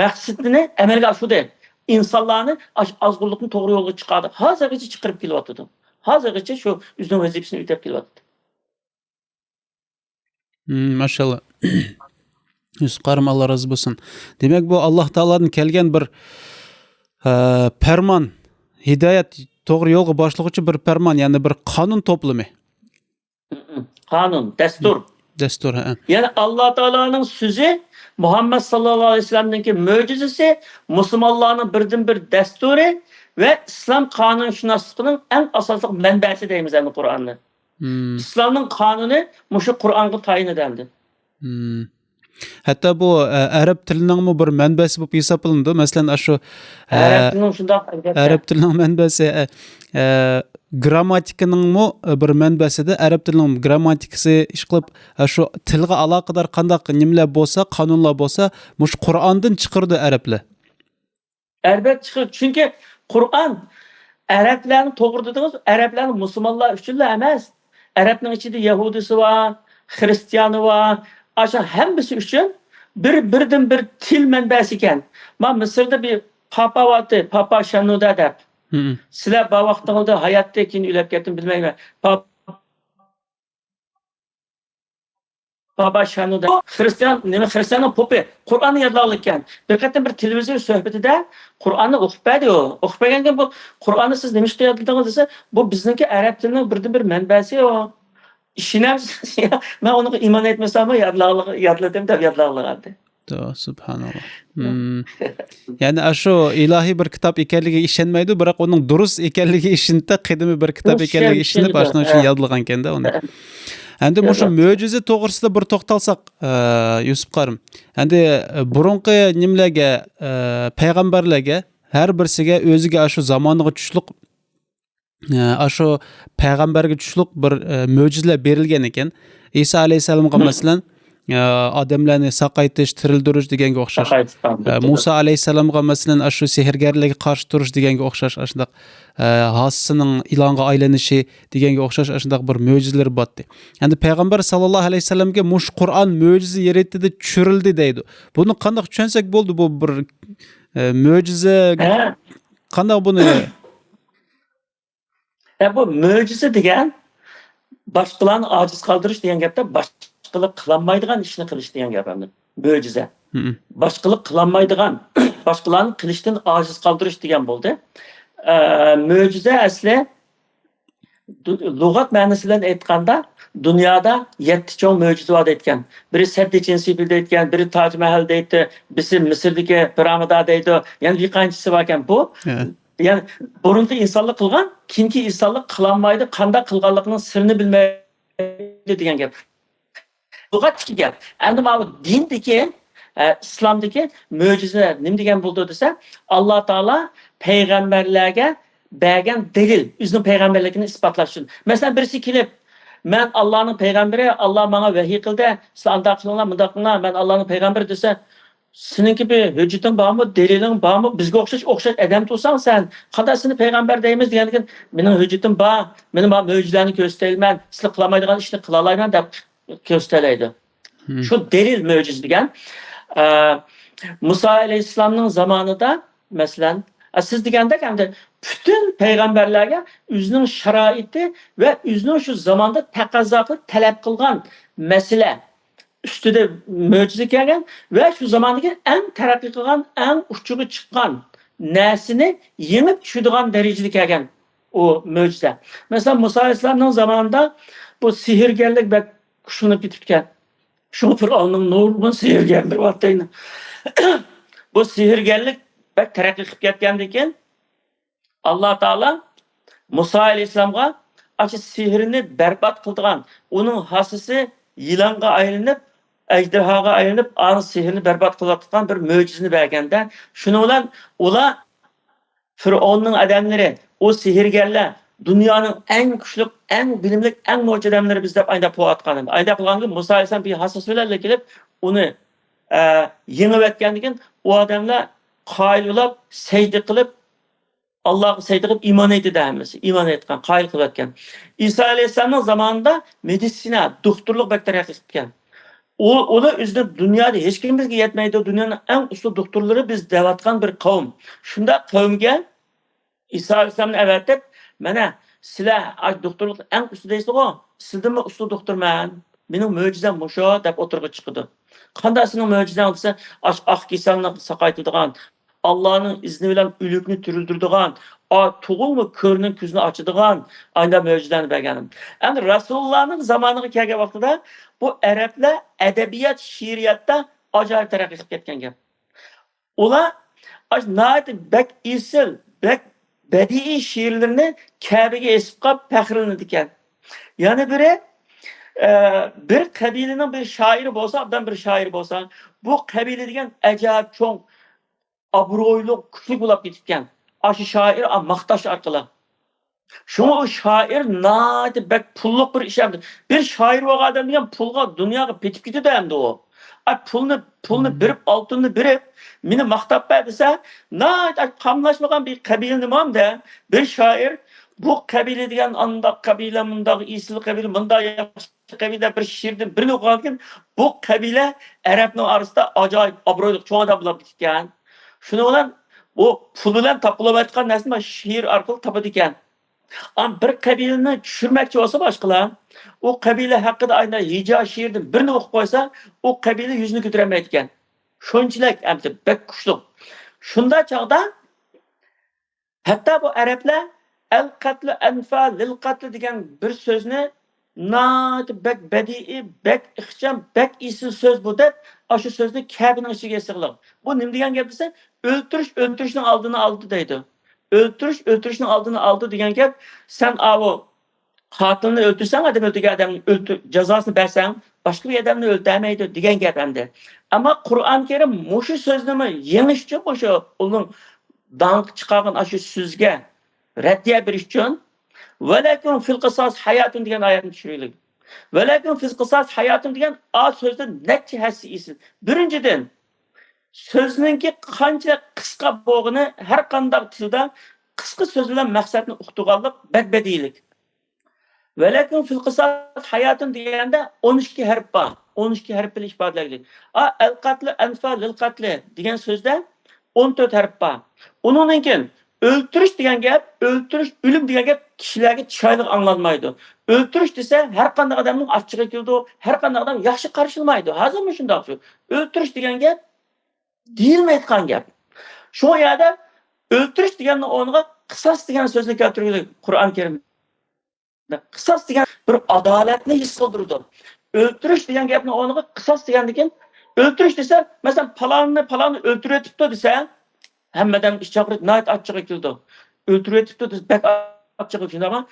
maqsadini amalga oshirdi. İnsanlarni azg'unlikni to'g'ri yo'lga chiqardi. Hozirgacha chiqarib kelyapti. Hozirgacha shu o'zining vazifasini o'tab kelyapti. Maşallah. Yusqarim Allah razı olsun. Demek bu Allah Taala'nın kelgen bir ferman, hidayet to'g'ri yo'lga boshlovchi bir ferman, yani bir qonun to'plami. Qonun, dastur. Dastur, ha. Yani Allah Taala'nın sözü Muhammed sallallahu aleyhi ve sellem'deki mucizesi, Müslümanların birden-bir dasturi ve İslam kanunshunosligining en asosli manbasi deymiz yani Qur'onni. İslam'ın kanunu muşu Qur'onga tayin edildi. Hatta bu Arap tilining bir manbasi bo'lib hisoblandi. Masalan, shu Arap tilining manbasi grammatikaning bir manbasida Arab tilining grammatikasi ish qilib, shu tilga aloqador qanday nimalar bo'lsa, qonunlar bo'lsa, mush Qur'ondan chiqirdi arablar. Elbet chiqirdi. Chunki Qur'on Arablarni to'g'ri dedingiz, Arablarni musulmonlar uchun emas. Arabning ichida Yahudisi var, Hristiyani var. Aşağı hemisi üçün birden bir til manbasi ekan. Men Misrda bir papa vardı, Papa Şanuda deb. Sizlar bu vaqtingizda hayotda keyin ulab ketdim bilmayman. Papa Şanuda Hristiyanning popi Qur'onni yodlab ekan. Bir qatam bir televizion suhbatida Qur'onni o'qib berdi u. O'qib berganda bu Qur'onni siz nima yodladingiz desa, bu bizniki arab tilining birdan bir manbasi o. İşinemiz ya. Ben onu iman etmesem yadladım da yadlağlıqardı. Subhanallah. Yani şu ilahi bir kitap ekanligiga ishonmaydi, biroq uning durust ekanligi ishinde qadimiy bir kitap ekanligi ishini başına uchun yodlagan ekanda uni. Endi mushu mo'jiza to'g'risida bir to'xtalsak, Yusuf qarim. Endi burunqi nimalarga, payg'ambarlarga har birisiga o'ziga shu zamoniga tushliq aşo payg'ambarga tushliq bir mo'jizalar berilgan ekan. İsa alayhisalomga masalan odamlarni saqaytish, tirildirish deganga o'xshash. Musa alayhisalomga masalan aşo sehrgarlarga qarshi turish deganga o'xshash, shunday hassining ilonga aylanishi deganga o'xshash shunday bir mo'jizalar botdi. Endi payg'ambar sallallohu alayhi vasallamga mush Qur'on mo'jiza yaratdi, tushirildi deydi. Buni qanday tushunsak bo'ldi, bu bir mo'jiza qanday buni Bu mo'jiza degan boshqalarni ojiz qoldirish degan gapda boshqalar qilolmaydigan ishni qilish degan gap endi. Mo'jiza. Boshqalar qilolmaydigan, boshqalarni qilishdan ojiz qoldirish degan bo'ldi. Mo'jiza asli lug'at ma'nosi bilan aytganda dunyoda 7 cho'ng mo'jiza bor aytgan. Biri Saddi Chinsipilda aytgan, biri Toj Mahalda aytdi, birisi Misrdagi piramida deydi. Yana bir qanchasi bor ekan bu. Yani burungi insonlik qilgan, keyingi insonlik qilolmaydi, qanday qilganligining sirini bilmaydi degan gap. Lug'atdagi gap. Endi mana bu dindagi, islomdagi mo'jiza nima degan bo'ldi desa, Alloh taolo payg'ambarlarga bergan dalil, o'zining payg'ambarligini isbotlash uchun. Masalan, birisi kelib, "Men Allohning payg'ambari, Alloh menga vahiy qildi, siz unda qilinglar, bunda qilinglar, men Allohning payg'ambari" desa, seninki bir hujjating bormi, daliling bormi? Bizga o'xshash odam tursan sen, qanday seni payg'ambar deymiz degandan mening hujjatim bor, men bu mo'jizalarni ko'rsatayman, sizlar qilolmaydigan ishni qila olaman deb ko'rsatadi. Shu dalil mo'jiza degan. Musa alayhissalomning zamonida masalan, siz degandek hamda bütün payg'ambarlarga o'zining sharoiti va o'zining shu zamonda taqozo qilib talab qilgan masala ustida mo'jiza kelgan va shu zamondagi eng taraqqiy qilgan, eng uchugi chiqqan narsani yengib tushadigan darajada kelgan o mo'jiza. Masalan, Musa alayhissalomning zamonida bu sehrgarlik bak kuchlanib ketibgan. Shu Fir'avnning nurg'un sehrgarlik vaqtida. Bu sehrgarlik bak taraqqiy qilib ketgandan keyin Alloh taolo Musa alayhissalomga aşı sihrini berbat qildigan, uning hasisi yilonga aylanib, ejderhaga aylanib, onun sihrini berbat qiladigan bir mo'jizani berganda, shuni bilan ular Fir'avnning odamlari, o sehrgarlar dunyoning eng kuchli, eng bilimli, eng mo'jiz odamlari biz deb aytib qo'yatgan. Aytib qo'yganki, Musa alayhisalom bir hasis bilan kelib, uni yengib o'tgandan keyin u odamlar qoyil bo'lib, sajda qilib Allah'a secde qilib iman etdi hammasi. İman etgan, qoyil qilib o'tgan. İsa alayhissalomning zamonida meditsina, doktorlik bakteriya qilgan. Ular o'zida dunyoda hech kim bizga yetmaydi, dunyoning eng usul doktorlari biz devatgan bir qavm. Shunda qavmga İsa alayhissalomni avatib, "Mana sizlar doktorlik eng usul deysiz-ku, sizdan usul doktorman. Mening mo'jizam musho" deb o'tirib chiqdi. Qanday sizning mo'jizang desa, oq kasalni saqaytiradigan, Allah'ın izni bilen ölükünü türüldürdüğün, tuğulmu körünün küzünü açıdığın aynı mövcüden beğenim. Yani Resulullah'ın zamanına kelgen vaxtıda bu Araplar edebiyat, şiiriyatta acayip terakki qilib ketgan gap. Ular nayet bek isil, bek bediiy şiirlerini Kabe'ge esip qilib faxrlanadi ekan. Yani biri bir kabilenin bir şairi bolsa, abdan bir şair bolsa, bu kabile degan acayip çoğ obro'yli kuchli bo'lib ketgan. Aşı şair maqtash orqali. Şunu o şair nayet bek pulluq bir iş yaptı. Bir şair bo'lgan odam degan pulga dunyoga petib ketadi endi o. Pulni berib, oltinni berib, meni maqtab ber desa, nayet qamlashmagan bir qabila nimamda bir şair bu qabila degan andaq qabila, mundaq isil qabila, mundaq yaxshi qabila bir şiirni birini o'qigan, bu qabila Arabning orasida ajoyib obro'li cho'ng odam bo'lib ketgan. Şunu olan o pul bilan topilayotgan narsani şiir orqali topadi ekan. Am bir qabilani tushirmoqchi bo'lsa boshqalar, o qabila haqida aynan hija şiirni birini o'qib qo'ysa, o qabila yuzini ko'tarolmaydi ekan. Shunchalik amti bek kuchli. Shunda chog'da hatto bu arablar al-qatl anfa lil-qatl degan bir so'zni nayet bek bediiy, bek ixcham, bek isil so'z bu deb, shu so'zni Kabe'ning ichiga sig'ilib. Bu nima degan gap desa, öldürüşün aldığını aldı deydi. Öldürüşün aldığını aldı degan gap, sen o qatilni öldürsen, adam öldürgen adamın cezasını bersen, başka bir adamni öldürmeydi degan gap hamda. Ama Kur'an-ı Kerim mushu so'zni yengish uchun o'sha uning danq chiqargan shu so'zga raddiya berish uchun "Velakin fil qisas hayatun" degan oyatni tushiraylik. "Velakin fil qisas hayatun" degan so'zda necha hassi isil. Birinchidan so'zningki qancha qisqa bo'lg'ini har qanday tilda qisqa so'z bilan maqsadni uqtirganlik badbadiylik. Velakin fil qisas hayatun deganda 12 harf bor. 12 harf bilan ifodalaylik. Al-qatl anfa lil-qatl degan so'zda 14 harf bor. Uningdan keyin o'ldirish degan gap, o'ldirish, o'lim degan gap kişilerge chiroyli anglanmaydi. Öldürüş dese her qanday odamning achchig'i keldi, her qanday odam yaxshi qarshilmaydi. Hozirmi shundoq shu. Öldürüş degan gap deyilmaydigan gap. Shu yerda öldürüş deganning o'rniga qisos degan so'zni keltirdik Qur'on Karimda. Qisos degan bir adolatni his qildirdi. Öldürüş degan gapning o'rniga qisos degandan öldürüş desa, masalan, palonni o'ldirib etibdi desa, hammadan ish chaqirib, nayt achchig'i keldi. O'ldirib etibdi desa, bak achchig'i keldi.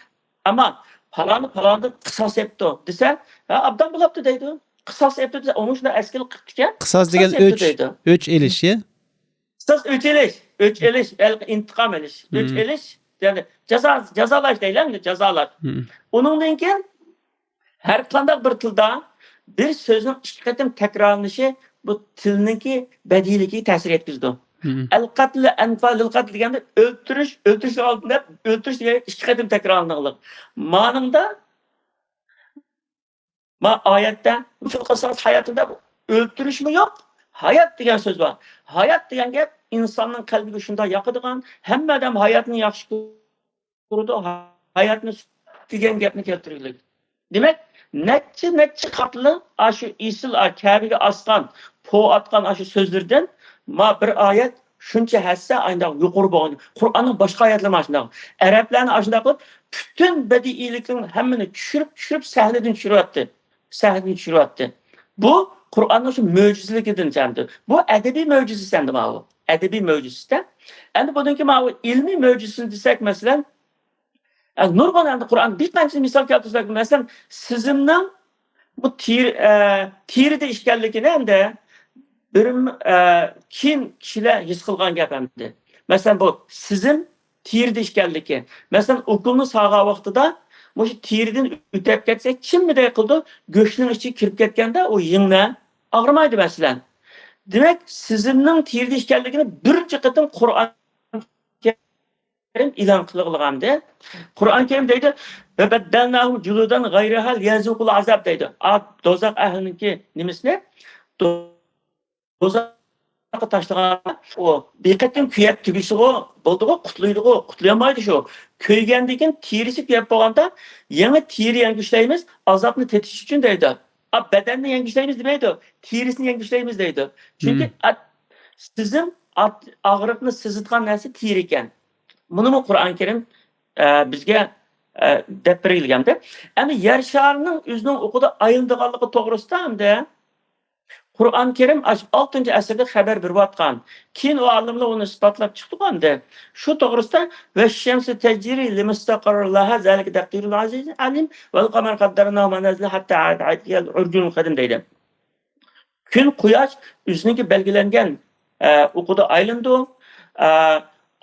Ammo palonni qisos etdi desa, ha, obdan bo'libdi deydi. Qisos etdi desa, onu shunday askil qilib ekan. Qisos degan o'ch elish, ya. Qisos o'ch elish, intiqom elish. O'ch elish, ya'ni jazolash deyiladi, jazolar. Uningdan keyin har qanday bir tilda bir so'zning ikki qatim takrorlanishi bu tilninki badiyligiga ta'sir etkazdi. Al-qatl anfalul qatl deganda o'ltirish oldinda o'ltirish degan ikki qatim takrorlanadi. Ma'nida oyatda shu qisas hayotida o'ltirishmi yo'q? Hayot degan so'z bor. Hayot degan gap insonning qalbiga shunday yoqadigan, hamma odam hayotni yaxshi ko'radi, hayotni degan gapni keltiraylik. Demak, necha qatli shu isil Kabiga asgan, po atgan shu so'zlardan bir oyat shuncha hassa ayndaq yuqori bo'lgan. Qur'onning boshqa oyatlari mana shunday. Arablarni shunday qilib butun badiiylikning hammani tushirib sahnadan tushiribdi. Bu Qur'onning shu mo'jizaligidan chamdi. Bu adabiy mo'jizasi endi bu. Adabiy mo'jizasi. Endi buniki mana ilmiy mo'jizasini desak, masalan, nurg'on endi Qur'on bir qancha misol keltirsak, masalan, sizimning bu terida ishkanligini endi bir kishilar his qilgan gap endi. Masalan, bu sizim terida ishkanligi. Masalan, o'qilni sog'a vaqtida shu teridan o'tib ketsa, kimmiday qildi, go'shtning ichiga kirib ketganda u yingni og'rimaydi masalan. Demak, sizimning terida ishkanligini birinchi qatim Qur'on Karim e'lon qilgandi. Qur'on Karim deydi: "Va baddalnahum juludan g'ayriha yazuqul azab" deydi. Dozoq ahliniki nimasini? Dozoqqa tashlagan o beqatim kuyab tugisi bo'ldi-ku, qutlayolmaydi shu. Kuygandan keyin terisi kuyab bo'lganda, yangi teri yangishlaymiz, azobni tetish uchun deydi. Badanni yangishlaymiz demaydi, terisini yangishlaymiz deydi. Chunki sizim og'riqni sizitgan narsa teri ekan. Buni Qur'on Karim bizga deb berilganda. Endi yer sharining o'zining o'qida ayindiganligi to'g'risida hamda Qur'on Karim 6-asrda xabar berayotgan. Keyin o olimlar uni isbotlab chiqdi. Shu to'g'risida va shamsi tajri li mustaqarrir laha zalika taqdirul aziz alim val qamar qaddarnahu manazil hatta adiyal urjul qadim deydi. Kun quyosh o'ziniki belgilangan o'qida aylandi.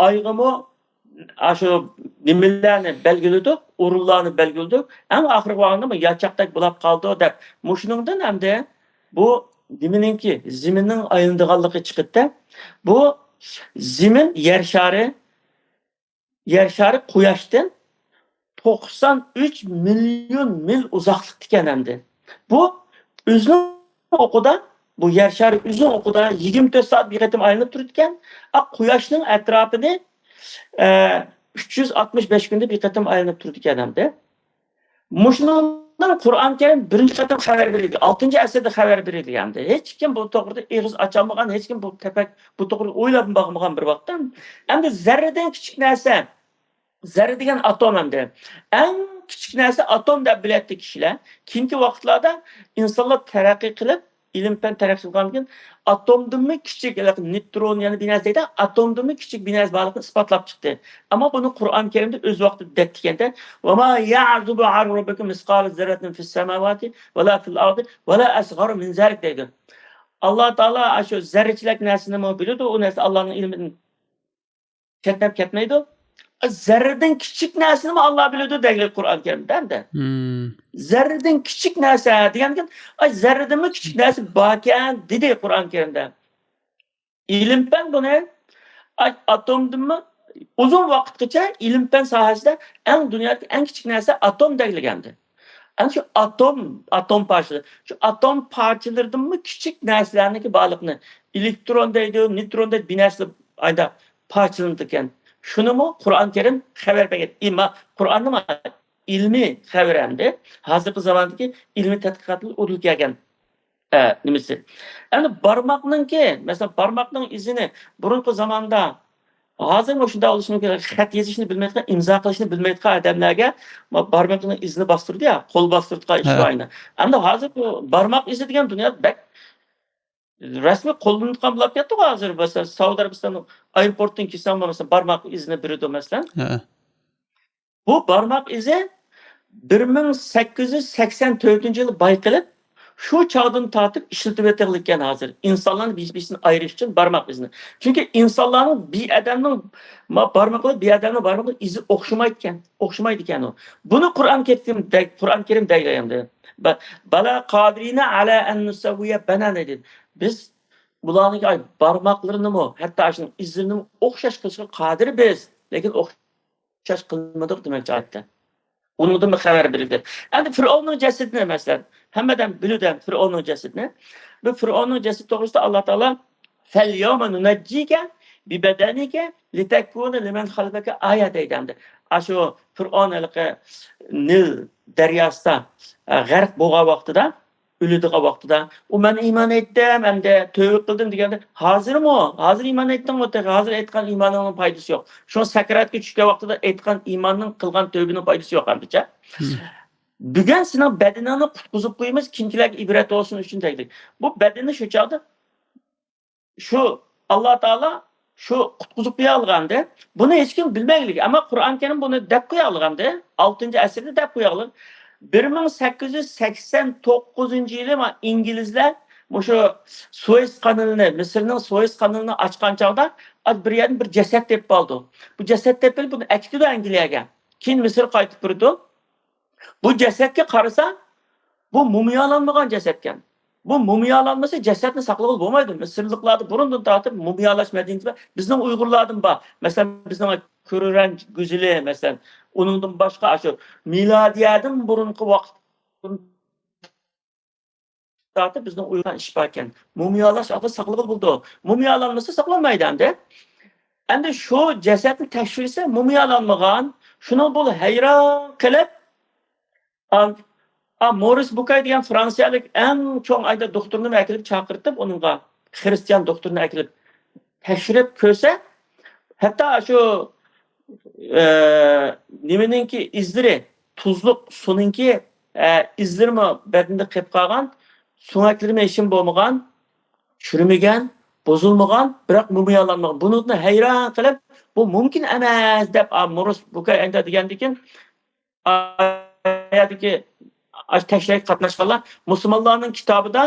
Oyg'imi shu nimalarni belgiladik, o'rinlarni belgiladik. Eng oxirgi vaqtda yachaqdek bo'lib qoldi deb. Mushuningdan hamda bu Diminki ziminin ayındıqanlığı çıkıttı. Bu zimin yer şarı Quyoshdan 93 milyon mil uzaklık endi. Bu o'zining o'qida, bu yer şarı o'zining o'qida 24 soat bir qatim aylanib turadigan, Quyoshning atrofini 365 kunda bir qatim aylanib turadigan endi. Mushundan Qur'on Karim birinchi qatim xabar berildi. 6-asrda xabar berildi endi. Hech kim bu to'g'rida og'iz ochamagan, hech kim bu to'g'rida o'ylab boqmagan bir vaqtda. Endi zarradan kichik narsa, zarra degan atom endi. Eng kichik narsa atom deb biladi kishilar. Keyingi vaqtlarda insonlar taraqqiy qilib, ilm-fan taraqqiy qilgandan atomdanmi kichik, neutron yana bir narsa deydi, atomdanmi kichik bir narsa borligini isbotlab chiqdi. Ammo buni Qur'on Karimda o'z vaqtida dektiganda va ma ya'zubu an robbikum misqal zarratin fis samawati va la fil ardi va la asgharu min zalik deydi. Alloh taolo shu zarrachilik narsani biladi, u narsa Allohning ilmidan ketmab ketmaydi. Zarradan kichik narsani Alloh biladi deydi Qur'on Karimda. Zarradan kichik narsa degandan, zarradanmi kichik narsa bor ekan dedi Qur'on Karimda. Ilm-fan buni atomdanmi uzun vaqtgacha ilm-fan sohasida dunyodagi eng kichik narsa atom deyilgandi. Ana shu atom parchalari, shu atom parchalaridanmi kichik narsalarniki borligini elektron deydi, neutron deydi, bir narsa ayda parchalanadi ekan. Şunimi Qur'on Karim xabar bergan. Qur'onni ilmiy xabar hamda hozirgi zamondagi ilmiy tadqiqotlar o'rilgan nimasi. Endi barmoqninki, masalan, barmoqning izini burungi zamonda hozir shunda bo'lishi mumkin. Xat yozishni bilmaydigan, imzo qilishni bilmaydigan odamlarga barmoqning izini bostirdi ya, qo'l bostirdigan ish Ha. ayni. Endi hozir bu barmoq izi degan dunyoda bak rasmiy qo'llanilgan bo'lib ketdi hozir. Masalan, Saudiya Arabistoni aeroportdan kelsam bo'lmasa barmoq izini beradi masalan. Ha. Bu barmoq izi 1884-yili bayqalib, shu chog'dan tortib ishlatib o'tilgan hozir. İnsanlarni bir-biridan ayirish uchun barmoq izini. Chunki insonlarning beadamning barmoqlari beadamning barmoqlari izi o'xshamaydi ekan u. Buni Qur'on Karim deylayapti. Bala qadirina ala an nusawwiya banana dedi. Biz bularning barmoqlarini hatto shu izini o'xshash qilishga qodir biz, lekin o'xshash qilmadik demoqchi aytdi. Undan xabar berildi. Endi Fir'avnning jasadini masalan, hammadan biluvdim Fir'avnning jasadini. Bu Fir'avnning jasadi to'g'risida Alloh taolo "Fal yawma nunajjika bi badanika litakuna liman khalfaka ayat" deydi. Shu Fir'avnning Nil daryosida g'arq bo'lgan vaqtida, o'ladigan vaqtida, "U men iymon etdim, hamda tövbe qildim" deganda, hozir iymon etdingmi? Hozir aytgan iymoningning foydasi yo'q. Shu sakaratga tushgan vaqtida aytgan iymonning qilgan tövbening foydasi yo'q hamdacha. Bugun sening badaningni qutqizib qo'yamiz, kimlarga ibrat olsin uchun deydi. Bu badanni shu chog'da shu Alloh taolo shu qutqizib qo'ya olganda, buni hech kim bilmaylik, ammo Qur'on Karim buni deb qo'ya olganda, 6-asrda deb qo'ya olgan. 1889-yili inglizlar shu Suez kanalini, Misrning Suez kanalini ochgan chog'da bir yerdan bir jasad tepib oldi. Bu jasad tepib buni akitdi Angliyaga. Keyin Misr qaytib turdi. Bu jasadga qarasa, bu mumiyolanmagan jasad ekan. Bu mumiyolanmasa jasadni saqlab bo'lmaydi. Misrliklarni burundan tortib mumiyolash madaniyati bizning Uyg'urlardan bor. Masalan, bizning Ko'riran Guzili, masalan, uningdan boshqa shu milodiyadan burungi vaqt tortib bizning Uyg'ur ish bor ekan. Mumiyolash saqlab bo'ldi. Mumiyolanmasa saqlanmaydi endi. Endi shu jasadni tashxisi mumiyolanmagan, shuni bu hayron qilib Morris Bucay degan fransiyalik eng cho'ng ayda doktorni akilib chaqirtib, uningga xristian doktorni akilib tekshirib ko'rsa, hatto shu nimaninki izlari, tuzliq suninki izlarimi badanda qilib qolgan, sumaklarimi ishim bo'lmagan, chirimagan, bozulmagan, biroq mumiyolanmagan. Buni hayron qilib, bu mumkin emas deb Morris Bucay aytdi degandikin, ayadiki tekshirib qatnashganlar musulmonlarning kitobida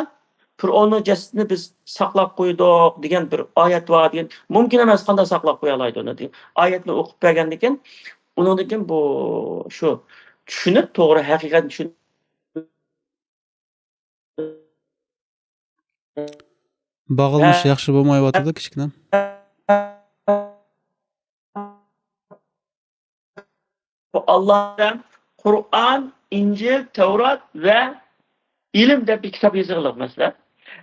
Qur'onning jasadini biz saqlab qo'ydik degan bir oyat bor degan. Mumkin emas, qanday saqlab qo'ya oladi uni degan. Oyatni o'qib bergandan keyin undan keyin bu shu tushunib, to'g'ri haqiqatni tushunib Bağılmış yaxshi bo'lmayotdi kichkina. Bu Allah'tan Kur'an, İncil, Tevrat ve ilim de bir kitap yazılır mesela.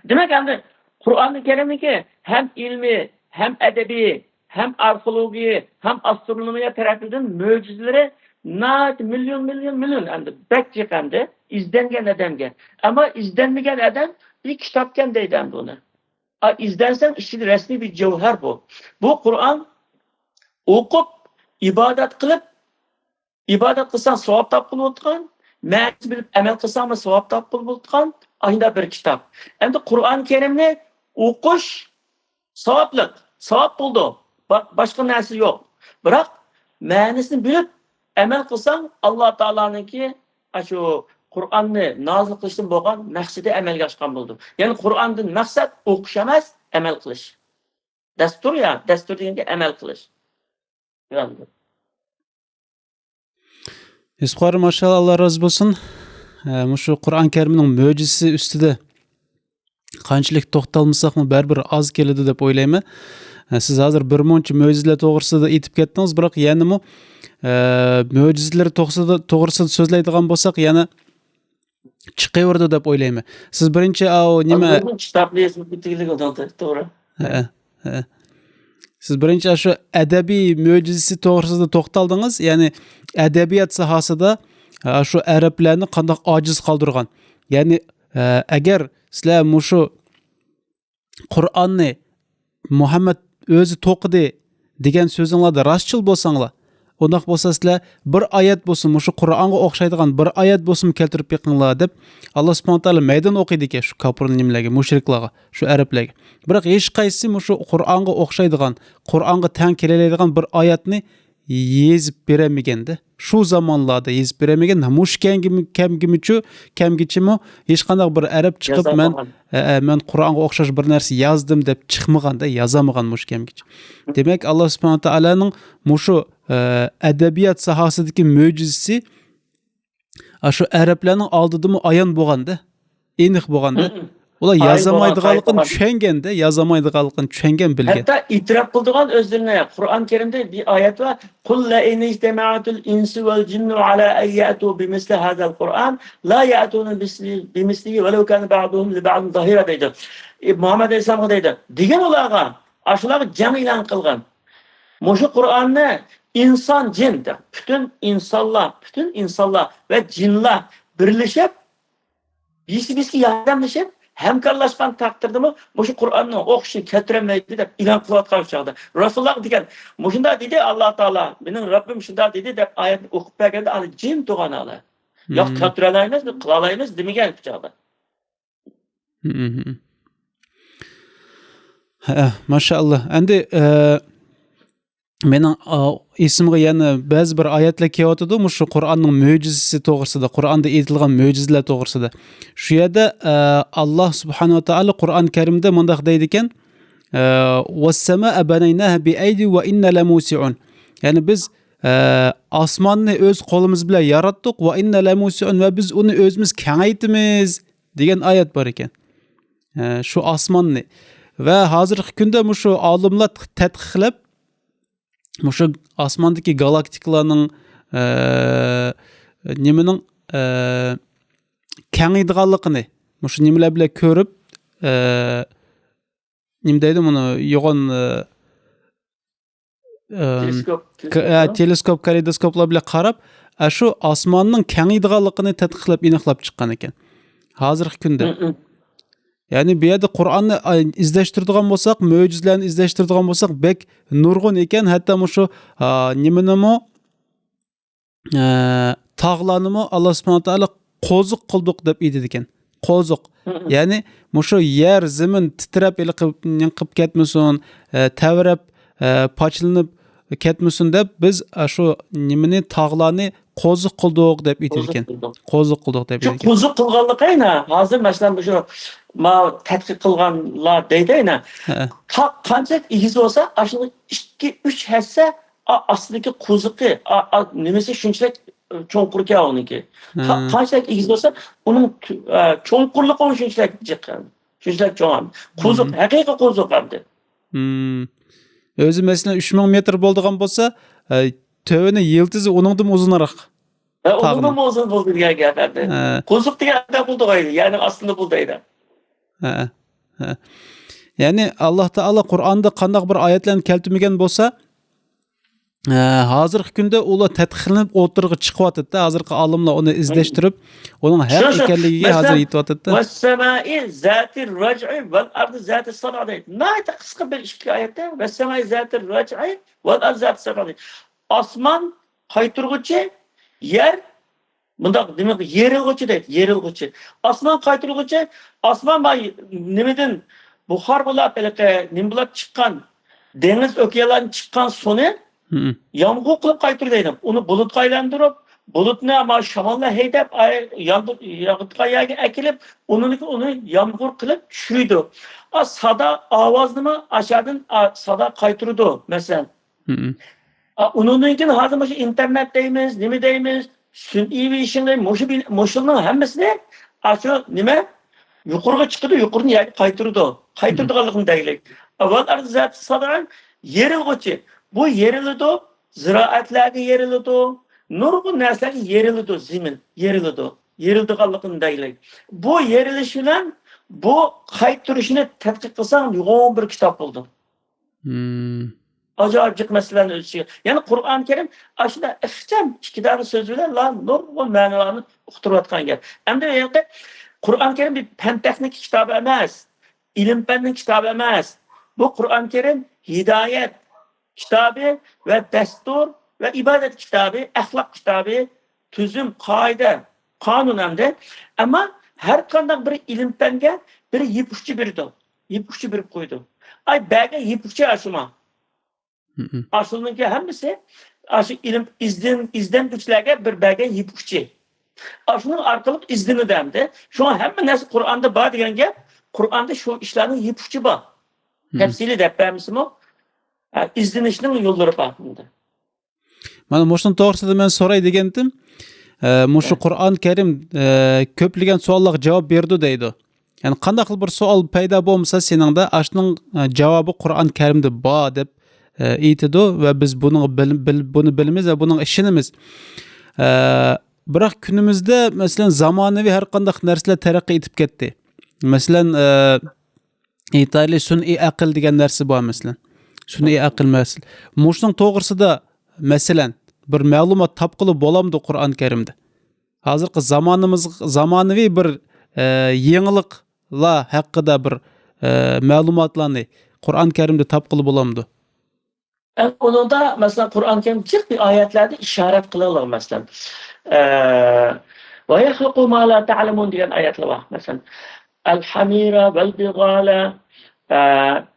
Demek yani Kur'an-ı Kerim'deki hem ilmi, hem edebi, hem arkeoloji, hem astronomiye tarafından mucizeleri milyon yani bekçik hem de izlengen adamga. Ama izlenmeyen adam bir kitapken deydi hem de onu. İzlensen işte resmi bir cevher bu. Bu Kur'an okup, ibadet kılıp, ibadet kılsan sevap tapılı otgan, ma'nosi bilib amal qilsangmi savob topib bo'lgan ayda bir kitob. Endi Qur'on Karimni o'qish savobli, savob bo'ldi. Boshqa narsa yo'q. Biroq ma'nosini bilib amal qilsang Alloh taoloninki shu Qur'onni nozil qilishdan bo'lgan maqsadi amalga oshgan bo'ldi. Ya'ni Qur'ondan maqsad o'qish emas, amal qilish. Dastur deganga amal qilish. Yuqori maşallah Allah razı bo'lsin. Şu Qur'on Karimning mo'jizasi ustida qanchalik to'xtalmasaqmi baribir oz keladi deb o'ylayman. Siz hozir bir muncha mo'jizalar to'g'risida aytib ketdingiz, biroq yana mo'jizalar to'g'risida so'zlaydigan bo'lsak, yana chiqaverdi deb o'ylayman. Siz birinchi nima kitobni yozib bitirgan to'g'ri. Siz birinchi shu adabiy mo'jizasi to'g'risida to'xtaldingiz, ya'ni adabiyot sohasida shu arablarni qanday ojiz qoldirgan. Ya'ni agar sizlar mushu Qur'onni Muhammad o'zi to'qidi degan so'zinglarda rostchil bo'lsanglar, undaq bo'lsa sizlar bir oyat bo'lsin, mushu Qur'onga o'xshaydigan bir oyat bo'lsin keltirib beqinglar deb Alloh subhanahu va taolo maydon o'qiydi ekan shu kofirlarga, mushriklarga, shu arablarga. Biroq hech qaysi mushu Qur'onga o'xshaydigan, Qur'onga teng keladigan bir oyatni yezib beremeganda, shu zamonlarda yezib beremagan, mush kamgichimi hech qanday bir arab chiqib men Qur'onga o'xshash bir narsa yozdim deb chiqmaganda, yozamagan mush kamgich. Demak, Alloh subhanahu va taolaning mushu adabiyot sohasidagi mo'jizasi shu arablarning oldidimi ayon bo'lganda, aniq bo'lganda, ular yozamaydiganligini tushunganda, yozamaydiganligini tushungan bilgan. Hatta itiraf qildigan o'zlarini Qur'on Karimda bir oyat va qul la in ijtama'atul insu wal jinnu ala an ya'tu bimisli hadzal Qur'an la ya'tuna bimislihi walau kana ba'duhum li ba'd zahira deydi. Muhammad alayhisalom deydi. Degan ularga, shular jam e'lon qilgan. Mushu Qur'onni inson jin, bütün insonlar ve jinlar birlashib, birisi yordamlashib hamkorlashgan taqdirdami mushu Qur'onni o'qishni keltirmaydi deb e'lon qilayotgan chog'da Rasululloh degan, mushunda dedi Alloh taolo, mening Robbim shunda dedi deb oyatni o'qib berganda ali jin tug'analar. Yo'q, keltiralaymiz, qilalaymiz demagan chog'da. Maşallah. Endi mening esimga yana ba'zi bir oyatlar kelyotdi, mushu Qur'onning mo'jizasi to'g'risida, Qur'onda aytilgan mo'jizalar to'g'risida. Shu yerda Alloh subhanahu va taolo Qur'on Karimda mundaq deydi ekan: "Was-samaa banaynaha bi-aydi wa inna lamusi'un." Ya'ni biz osmonni o'z qo'limiz bilan yaratdik va inna lamusi'un, va biz uni o'zimiz kengaytimiz degan oyat bor ekan. Shu osmonni va hozirgi kunda mushu olimlar tadqiqlab mushu osmondagi galaktikalarning nimaning kengaydiganligini mushu nimalar bilan ko'rib, nima deydi buni, yo'g'on teleskop, kaleidoskoplar bilan qarab, shu osmonning kengaydiganligini tadqiqlab aniqlab chiqqan ekan. Hozirgi kunda. Ya'ni bu yerda Qur'onni izlashtiradigan bo'lsak, mo'jizalarni izlashtiradigan bo'lsak, bek nurg'un ekan, hatto mushu nimanimi tog'larnimi Alloh subhanahu va taolo qo'ziq qildik deb aytadi ekan. Qo'ziq. Ya'ni mushu yer, zamin titrab qilib ketmasin, tavrab, pochlanib ketmasin deb biz shu nimani tog'larni qo'ziq qildik deb aytadi ekan. Qo'ziq qildik deb aytadi ekan. Qo'ziq qilganligina hozir masalan shu tadqiq qilganlar deydi-na. Qancha egiz bo'lsa, ashuni 2-3 hassa astidagi qo'ziqi nimasi shunchalik cho'nqurga uniki. Qanchalik egiz bo'lsa, uning cho'nqurligi shunchalik jiqqan. Shunchalik cho'ng. Qo'ziq, haqiqiy qo'ziq hamdi. O'zi masalan 3000 metr bo'ladigan bo'lsa, tövini yildizi uningdan uzunroq. Uningdan uzun bo'ldi degan gap hamdi. Qo'ziq deganda bo'ldi, ya'ni aslida bu deydi. Ya'ni Alloh taolo Qur'onda qanday bir oyatlarni keltirmagan bo'lsa, hozirgi kunda ular tadqiqlanib o'tirg'i chiqyapti. Hozirgi olimlar uni izlashtirib, uning haq ekanligiga hozir yetyapti. Was-samai zatir raj'i val ardi zatis sab'a deydi. Nayta qisqa bir ikki oyatda was-samai zatir raj'i val ardi zatis sab'a deydi. Osmon qaytirg'uchi, yer bundaq demak yerilg'uchi deydi, yerilg'uchi. Osmon qaytirg'uchi, osmon nimadan buxor bo'lib, nima bo'lib chiqqan, dengiz okeanlardan chiqqan suvni yomg'ir qilib qaytirdi deydi. Uni bulutga aylantirib, bulutni ama shamolla haydab, yog'itga akilib, uni yomg'ir qilib tushirdi. Sada ovozni aşağıdan sada qaytirdi masalan. Undan keyin hozir mana internet deymiz, nima deymiz? Sun'iy visionlar moshulning hammasini shu nima yuqoriga chiqdi, yuqorini qaytirdi. Qaytirdiganligini deylik. Avval arzat sadan yerilg'uchi. Bu yeriladi, ziroatlarga yeriladi, nurg'un narsalarga yeriladi, zamin yeriladi. Yerildiganligini deylik. Bu yerilish bilan bu qaytirishni tadqiq qilsam, yo'g'on bir kitob bo'ldi. Acayip meselelerni ölçüyor. Yani Kur'an-ı Kerim aslında ixcham ikki tane söz bilan nurg'un ma'nolarni uqtirayotgan gap. Endi bu yerda Kur'an-ı Kerim bir fen texnik kitobi emas, ilm fanning kitobi emas. Bu Kur'an-ı Kerim hidayet kitobi ve dastur ve ibadet kitobi, ahlak kitobi, tuzum, qoida, qonun hamda. Ama her qanday bir ilm fanga bir yipuqchi berdi. Yipuqchi berib qo'ydi. Ay baga yipuqchi ashuma. Aslındaki hemisi aşı ilim izden güçlerge bir belge yipuqchi. Aşının arkalık izdini demdi. Şu an hemen nasıl Kur'an'da var degan gap, Kur'an'da şu işlerin yipuqchi var. Tefsili depemisi mi? İzlenişinin yolları bakımında. Mana moşun to'g'risida men so'ray degandim. Mushu Qur'on Karim ko'plagan savollarga javob berdi deydi. Yani qanday qilib bir savol paydo bo'lmasa, seningda ashning javobi Qur'on Karimda bor deb aytadi ve biz bunu bilamiz ve bunun ishonamiz. Biroq kunimizda masalan zamonaviy har qanday narsalar taraqqiy etib ketdi. Masalan aytaylik sun'iy aql degan narsa bor masalan. Sun'iy aql masalan. Mushuning to'g'risida masalan bir ma'lumot topqili bo'lamdi Qur'on Karimda. Hozirgi zamonaviy bir yangiliklar haqida bir ma'lumotlarni Qur'on Karimda topqili bo'lamdi. Onun da mesela Kur'an-ı Kerim ciddi ayetlerde işaret kılıyorlar mesela. Ve yahluku ma la ta'lemun diyen ayetler var mesela. El-hamira vel-bigala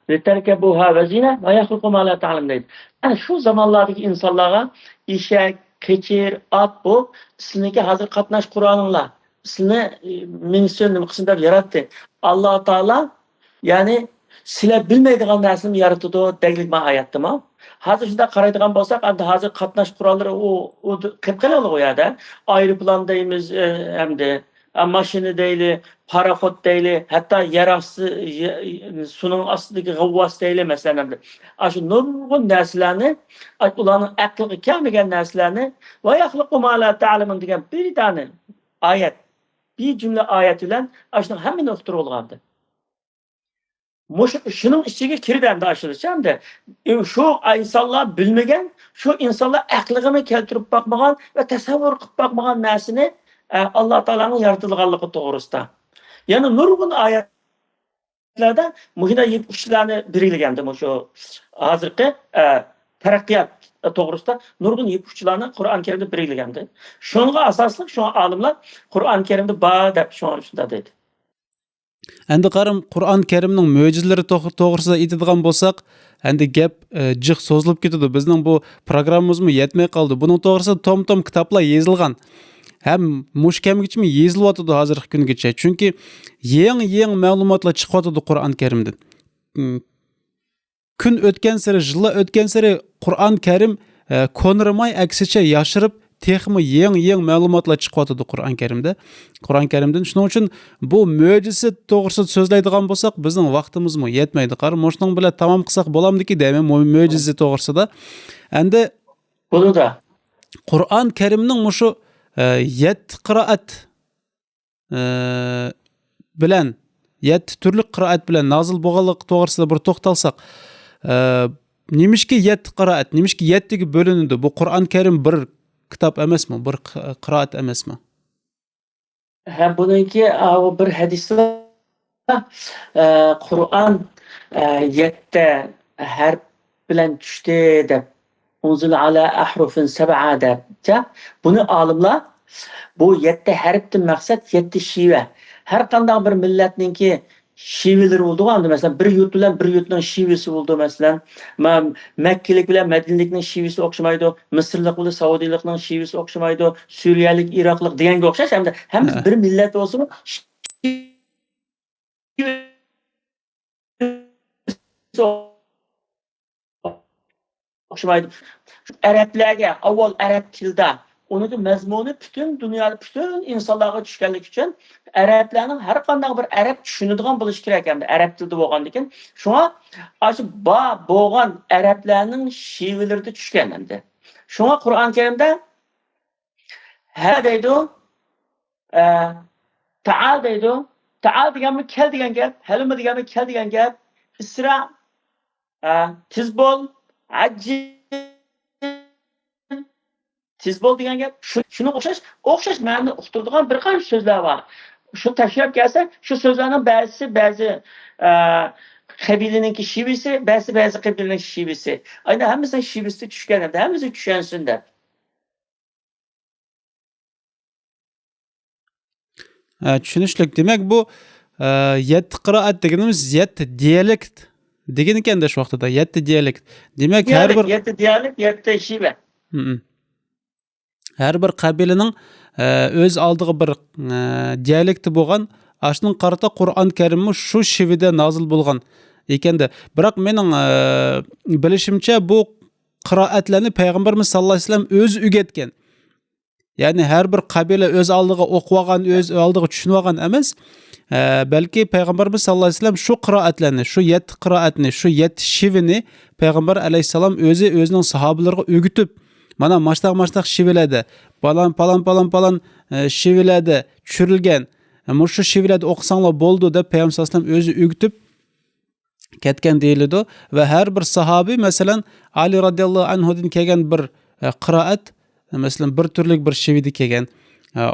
literkebuha ve zine ve yahluku ma la ta'lem deydi. Yani şu zamanlardaki insanlara işe, keçir, at bu sizniki hazır katnaş Kur'an'ınla sizni minisyon kısımda yarattı. Allah Teala yani sizler bilmeydiğin dersini yaratıdı deglik ma ayettim ha. Hazır şunda qaraydigan bolsak, hazır qatnaş kuralları o qıpqılalı o yerda. Aeroplan deymiz hamda maşini deyli, paraxot deyli, hatta yer astı sunun astidagi g'avvos deyli masalan hamda. Aşı nurg'un narsalarni, ularning aqliga kelmagan narsalarni va yaxluqu ma la ta'lamun degan bir tane ayet, bir cümle ayet bilan aşının hammani uqtirib olgandi. Şunun içine kirden de aşılacağım da şu insanlar bilmegen, şu insanlar aklına keltirip bakmagan ve tasavvur kılıp bakmagan narsini Allah Teala'nın yaratılganlığı doğrusunda. Yani nurgun ayetlerde muhina yipuşlarını birlegendi şu hazırki terakkiyat doğrusunda nurgun yipuşlarını Kur'an-ı Kerim'de birlegendi. Şunga asaslık şu alimler Kur'an-ı Kerim'de bağ dep şu an şunda dedi. Endi qarım Qur'on Karimning mo'jizalari to'g'risida aytadigan bo'lsak, endi gap jiq so'zilib ketadi. Bizning bu programmamizmi yetmay qoldi. Buning to'g'risida tom kitoblar yozilgan. Ham mushkamgichmi yozilyotdi hozirgi kungacha. Chunki yangi ma'lumotlar chiqyotdi Qur'on Karimdan. Kun o'tgan sari, yillar o'tgan sari Qur'on Karim ko'nirmay aksicha yashirib texmi yangi ma'lumotlar chiqyotdi Qur'on Karimda. Qur'on Karimdan shuning uchun bu mo'jiza to'g'risida so'zlaydigan bo'lsak, bizning vaqtimizmi yetmaydi. Qaror, shuning bilan tamom qilsak bo'lamdiki, deyman mo'jiza to'g'risida. Endi bunu da Qur'on Karimning mushu 7 qiroat bilan 7 turli qiroat bilan nozil bo'lganligi to'g'risida bir to'xtalsak, nimishki 7 qiroat, nimishki 7 ga bo'linadi? Bu Qur'on Karim bir kitap emasmi, bir qiroat emasmi? Hem bununki bir hadis var. Kur'an 7 harf bilan tushdi deb unzil ala ahrufin sab'a deb. Bunu alimlar bu 7 harfdan maqsad 7 shiva. Har qanday bir millatninki şiveleri oldu ama mesela bir yurt bilen bir yurtun şivesi oldu mesela. Mekkelik bilen Medinelikning şivesi okşamaydı. Mısırlık bilen Saudiyalikning şivesi okşamaydı. Suriyalik, Iraklik deganga okşaş hem bir millet olsun okşamaydı. Araplarga avval Arap tilda onun mezmunu bütün dünyada bütün insanlarga tushganlik uchun Araplarning har qanday bir Arab tushunadigan bo'lish kerak hamda Arab tilida bo'lgandan keyin shunga aşı bo'lgan Arablarning shivelarida tushgan hamda. Shunga Qur'on Karimda ha deydi, ta'al deydi. Ta'al deganmi kel degan gap, halima deganmi kel degan gap. Isra, tiz bo'l, Tiz bol degan gap shuni o'xshash ma'noni uqtiradigan bir qancha so'zlar bor. Shu tashlab kelsa, shu so'zlarning ba'zi qabilaninki shivisi, ba'zi qabilaning shivisi. Ayni hammasi shivisi tushgan, hammasi tushansin deb. Tushunishlik. Demak, bu 7 qiroat deganimiz 7 dialekt degan ekanda shu vaqtida 7 dialekt. Demak, har bir 7 dialekt, 7 shiva. Har bir qabilaning o'z oldiga bir dialekti bo'lgan. Ashning qarata Qur'on Karimmi shu shivida nozil bo'lgan ekanda. Biroq mening bilishimcha bu qiroatlarni payg'ambarimiz sallallohu alayhi vasallam o'zi o'rgatgan. Ya'ni har bir qabila o'z oldiga o'qib olgan, o'z oldiga tushunib olgan emas. Balki payg'ambarimiz sallallohu alayhi vasallam shu qiroatlarni, shu 7 qiroatni, shu 7 shivini payg'ambar alayhisalom o'zining sahobalariga o'rgatib, mana mashtaq shiviladi, palan shiviladi tushirilgan. Shu shiviladi o'qisanglar bo'ldi deb payg'ambar sallallohu alayhi vasallam o'zi o'rgatib ketgan deyiladi va har bir sahobiy, masalan, Ali radhiyallohu anhudan kelgan bir qiroat, masalan, bir turlik bir shivida kelgan.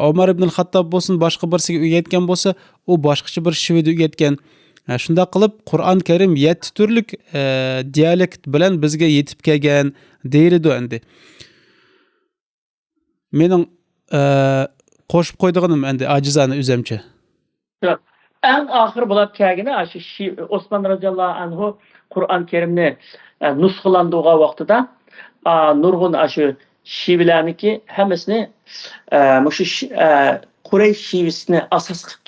Umar ibn al-Xattob bo'lsin, boshqa birsiga o'rgatgan bo'lsa, u boshqacha bir shivida o'rgatgan. Shunda qilib Qur'on Karim 7 turlik dialekt bilan bizga yetib kelgan deyiladi endi. Mening qo'shib qo'ydiganim endi ajizani o'zimcha. En ahir bo'lib kelgani shu Osman radhiyallohu anhu Qur'on Karimni nusxalandığı vaqtida nurg'un shu shivilarniki hammasini shu Quraysh shivisini asos qilib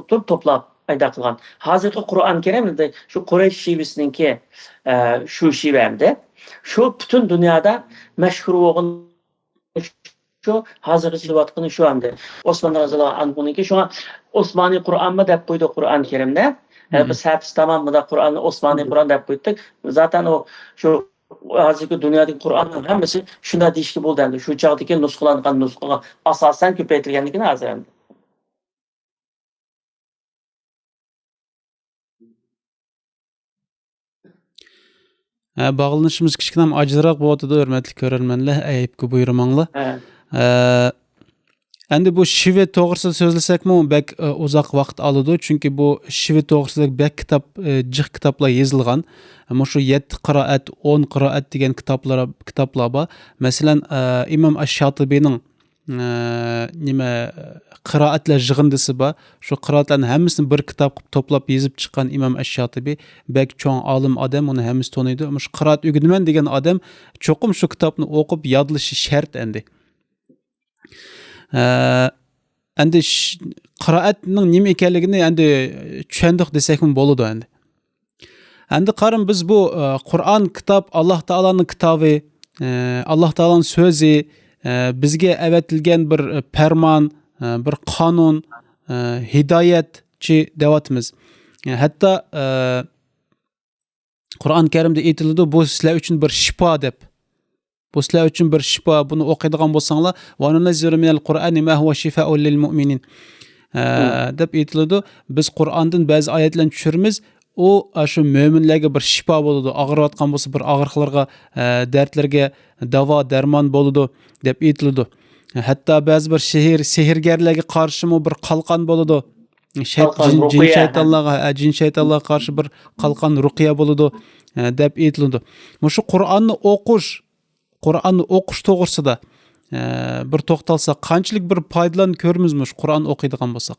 turib, to'plab ayda qilgan. Hozirgi Qur'on Karimda shu Quraysh shivisiniki shu shivamda shu butun dunyoda mashhur bo'lgan shu hozirgi chilayotgani shu hamda Osman roziyallohu anhuniki shu Osmoniy Qur'onmi deb qo'ydi Qur'on Karimda. Biz hafs tamomida Qur'onni Osmoniy Qur'on deb qo'ydik. Zaten o shu hozirgi dunyodagi Qur'onning hammasi shunday deyishga bo'ldi endi. Shu chaqdagi nusxalangan nusxaga asosan ko'paytirilganligini hozir endi. Bağlanışımız kichkinam ajizroq bo'lyapti, hurmatli ko'rarmanlar, ayibga buyurmanglar. Endi bu shivi to'g'risida so'zlasakmi, bak uzoq vaqt oladi, chunki bu shivi to'g'risida bak jiq kitoblar yozilgan. Ama shu 7 qiroat, 10 qiroat degan kitoblar bor. Masalan, Imom Ash-Shotibiyning nima qiroatlar yig'indisi bor. Shu qiroatlarning hammasini bir kitob qilib to'plab yozib chiqqan Imom Ash-Shotibiy bak cho'ng olim odam, uni hammasi taniydi. Ama shu qiroat o'rganaman degan odam cho'qim shu kitobni o'qib yodlashi shart endi. Endi qiroatning nima ekanligini endi tushundik desakmi bo'ladi endi. Endi qarang, biz bu Qur'on kitob, Alloh taolaning kitobi, Alloh taolaning so'zi, bizga avatilgan bir farmon, bir qonun, hidoyatchi deyapmiz. Hatto Qur'on Karimda aytiladi, bu sizlar uchun bir shifo deb. Bu sizlar uchun bir shifo. Buni o'qiydigan bo'lsanglar, va nunazzilu minal Qur'ani ma huwa shifaa'un lil mu'minin deb aytiladi. Biz Qur'ondan ba'zi oyatlarni tushiramiz, u shu mo'minlarga bir shifo bo'ladi. Og'riyotgan bo'lsa, bir og'riqlarga, dardlarga davo, darmon bo'ladi deb aytiladi. Hatto ba'zi bir sehrgarlarga qarshi bir qalqon bo'ladi. Jin shaytonlarga qarshi bir qalqon ruqiya bo'ladi deb aytiladi. Shu Qur'onni o'qish to'g'risida bir to'xtalsa, qanchalik bir foydalarni ko'ramizmi shu Qur'on o'qiydigan bo'lsak?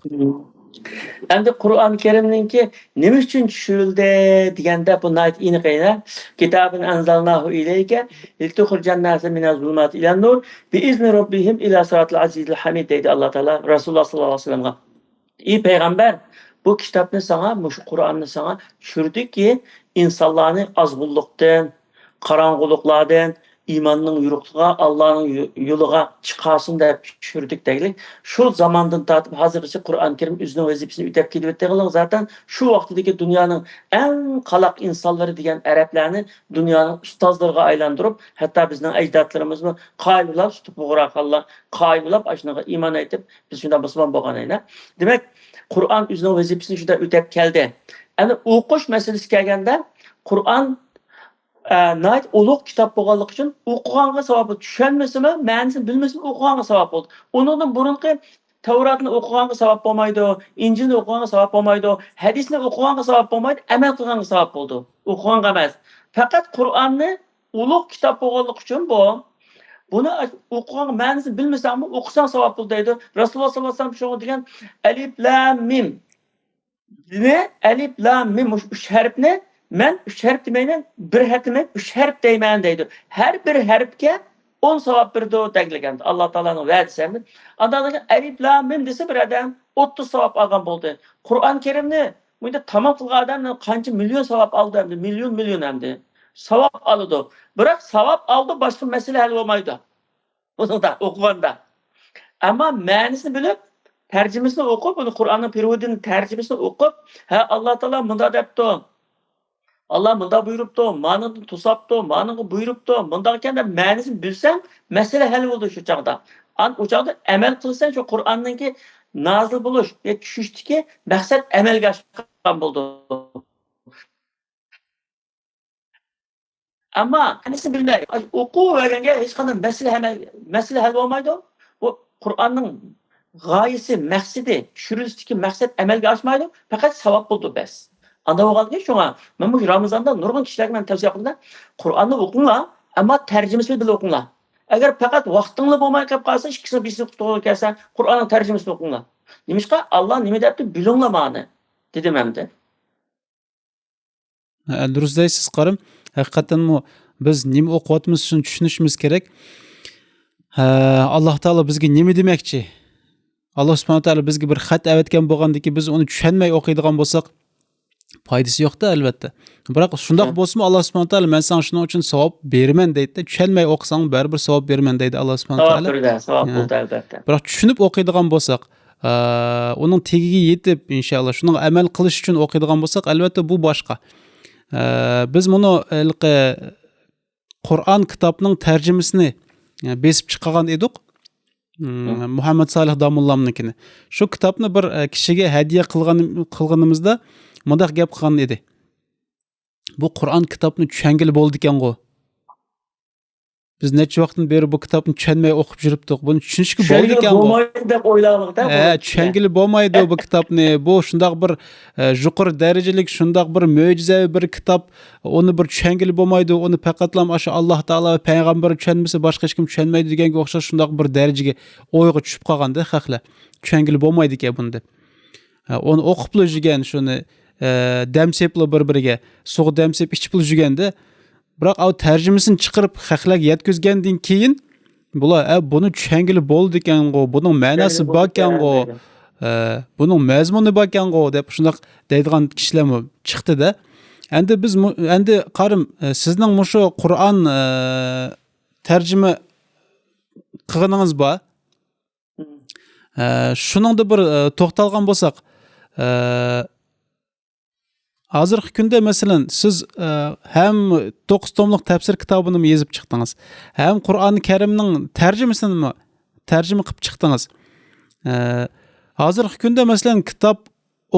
Endi Qur'on Karimninki nima uchun tushirildi deganda bu nayt aniqayna kitobun anzalnahu ilayka litukhrijan nasa minaz zulumati ilan nur bi izni robbihim ila siratil azizil hamid deydi Alloh taolo Rasululloh sallallohu alayhi vasallamga. Ey payg'ambar, bu kitobni sana, shu Qur'onni sana tushirdik-ki, insonlarni azg'unlikdan, qorong'uliklardan imanning yo'qligiga, Allohning yo'liga chiqasin deb tushirdik deylik. Shu zamondan tortib hozirgacha Qur'on Karim o'zining vazifasini o'tab kelyapti. Zaten shu vaqtdagi dunyoning eng qaloq insonlari degan arablarni dunyoning ustozlariga aylantirib, hatto bizning ajdodlarimizni qoyilab tutib bo'g'raqanlar, qoyilab ashnaga iymon aytib, biz shunday musulmon bo'lganaylar. Demak, Qur'on o'zining vazifasini shunday o'tab keldi. Ana o'qish masalasi kelganda Qur'on nəhayət uluq kitab bolğanlıq üçün oxuğanğa savabı düşənməsimi, mənasını bilməsimi oxuğanğa savab oldu. Onundan burunqi Tavratni oxuğanğa savab bolmaydı, İncilni oxuğanğa savab bolmaydı, hadisni oxuğanğa savab bolmaydı, əməl qılğanğa savab boldu. Oxuğanğa emas. Faqat Qur'onni uluq kitab bolğanlıq üçün bunu oxuğanğa mənasını bilməsəmi oxusan savab boldu deydi. Rasulullah sallallahu əleyhi və səlləm şunu degan Alif Lam Mim. Ne? Alif Lam Mim üç hərfni mən 3 hərf deməylə 1 hərf demək 3 hərf deymən deydi. Hər bir hərfə 10 savab birdi dəqiqləgəndi. Allah Taala'nın vədisini. Andadan Alif Lam Mim desə bir adam 30 savab alğan boldu. Qur'on Kerimni bunda tamam qılğan adam qancha milyon savab aldı hem de milyon hem de. Savab aldı. Bırak savab aldı başqa məsələ həll olmaydı. Bunu da oxuganda. Amma mənasını bilib tərcüməsini oxuyub, bunu Qur'onun periodinin tərcüməsini oxuyub, ha Allah Taala bunda depdi. Allah bunda buyuruptu, manını tusaptı, manını buyuruptu. Bundayken de mənasını bilsen, mesele hal oldu şu çağda. O çağda emel kılsan şu Kur'an'ınki nazil buluş ve düşüştü ki maksat emelge aşkan buldu. Ama kendisi bilmez. Oku öğrenge hiç kadar mesele hal olmaydı. Bu Kur'an'ın gayesi, maksidi, düşürülüşteki maksat emelge aşmaydı. Fakat savap buldu bes. Anda oğalga şuna, ben bu Ramazan'da nurgun kişilerine ben tavsiye yapımda Kur'an'ı okunla ama tercümesini bile okunla. Eğer fakat vaxtınla bulmaya kap kalsa, ikisini birisini tutuğunu kelsen, Kur'an'ın tercümesini okunla. Demişka Allah nime depti bilonla mani, dedim hem de. Durust deysiz qarım. Haqiqatan biz nima o'qiyotimiz shuni tushunishimiz kerak. Alloh taolo bizga nima demoqchi? Alloh subhanahu taolo bizga bir xat avatgan bo'lgandiki, biz uni tushunmay o'qiydigan bo'lsak, foydasi yo'q-da albatta. Biroq shundoq bo'lsa, Alloh subhanahu taolo men senga shuning uchun savob beraman deydi. Tushunmay o'qisang, baribir savob beraman deydi Alloh subhanahu taolo. Savob bo'ldi albatta. Biroq tushunib o'qiydigan bo'lsak, uning tegiga yetib, inshaalloh, shuni amal qilish uchun o'qiydigan bo'lsak, albatta bu boshqa. Biz buni Qur'on kitobining tarjimasini besib chiqqan edik. Muhammad Salih Damullamnikini. Shu kitobni bir kishiga hadiya qilganimizda mundaq gap qilgan edi. Bu Qur'on kitobni tushangil bo'ldi ekan-ku. Biz necha vaqtdan beri bu kitobni tushunmay o'qib yuribdik. Buni tushunishga bo'ldi ekan-ku. Bo'lmaydi deb o'yladik-da. Tushangil bo'lmaydi bu kitobni. Bu shundoq bir yuqori darajalik, shundoq bir mo'jizaviy bir kitob. Uni bir tushangil bo'lmaydi. Uni faqatlam o'sha Alloh taolo va payg'ambar tushunmasa boshqa hech kim tushunmaydi deganga o'xshash shundoq bir darajaga o'yga tushib qolganda haqlar. Tushangil bo'lmaydi ekan buni deb. Uni o'qib yurgan shuni damsepli bir-biriga suv damsep ichib yurganda biroq o tarjimasini chiqarib xalqlarga yetkazgandan keyin bular buni tushungili bo'ldi ekan-ku, buning ma'nosi bor ekan-ku, buning mazmuni bor ekan-ku deb shundoq deydigan kishilar chiqdi-da. Endi qarim sizning mushu Qur'on tarjima qilganingiz bor. Shuningda bir to'xtalgan bo'lsak, hozirgi kunda masalan siz ham 9 tomlik tafsir kitobini yozib chiqdingiz, ham Qur'oni Karimning tarjimasini tarjima qilib chiqdingiz. Hozirgi kunda masalan kitob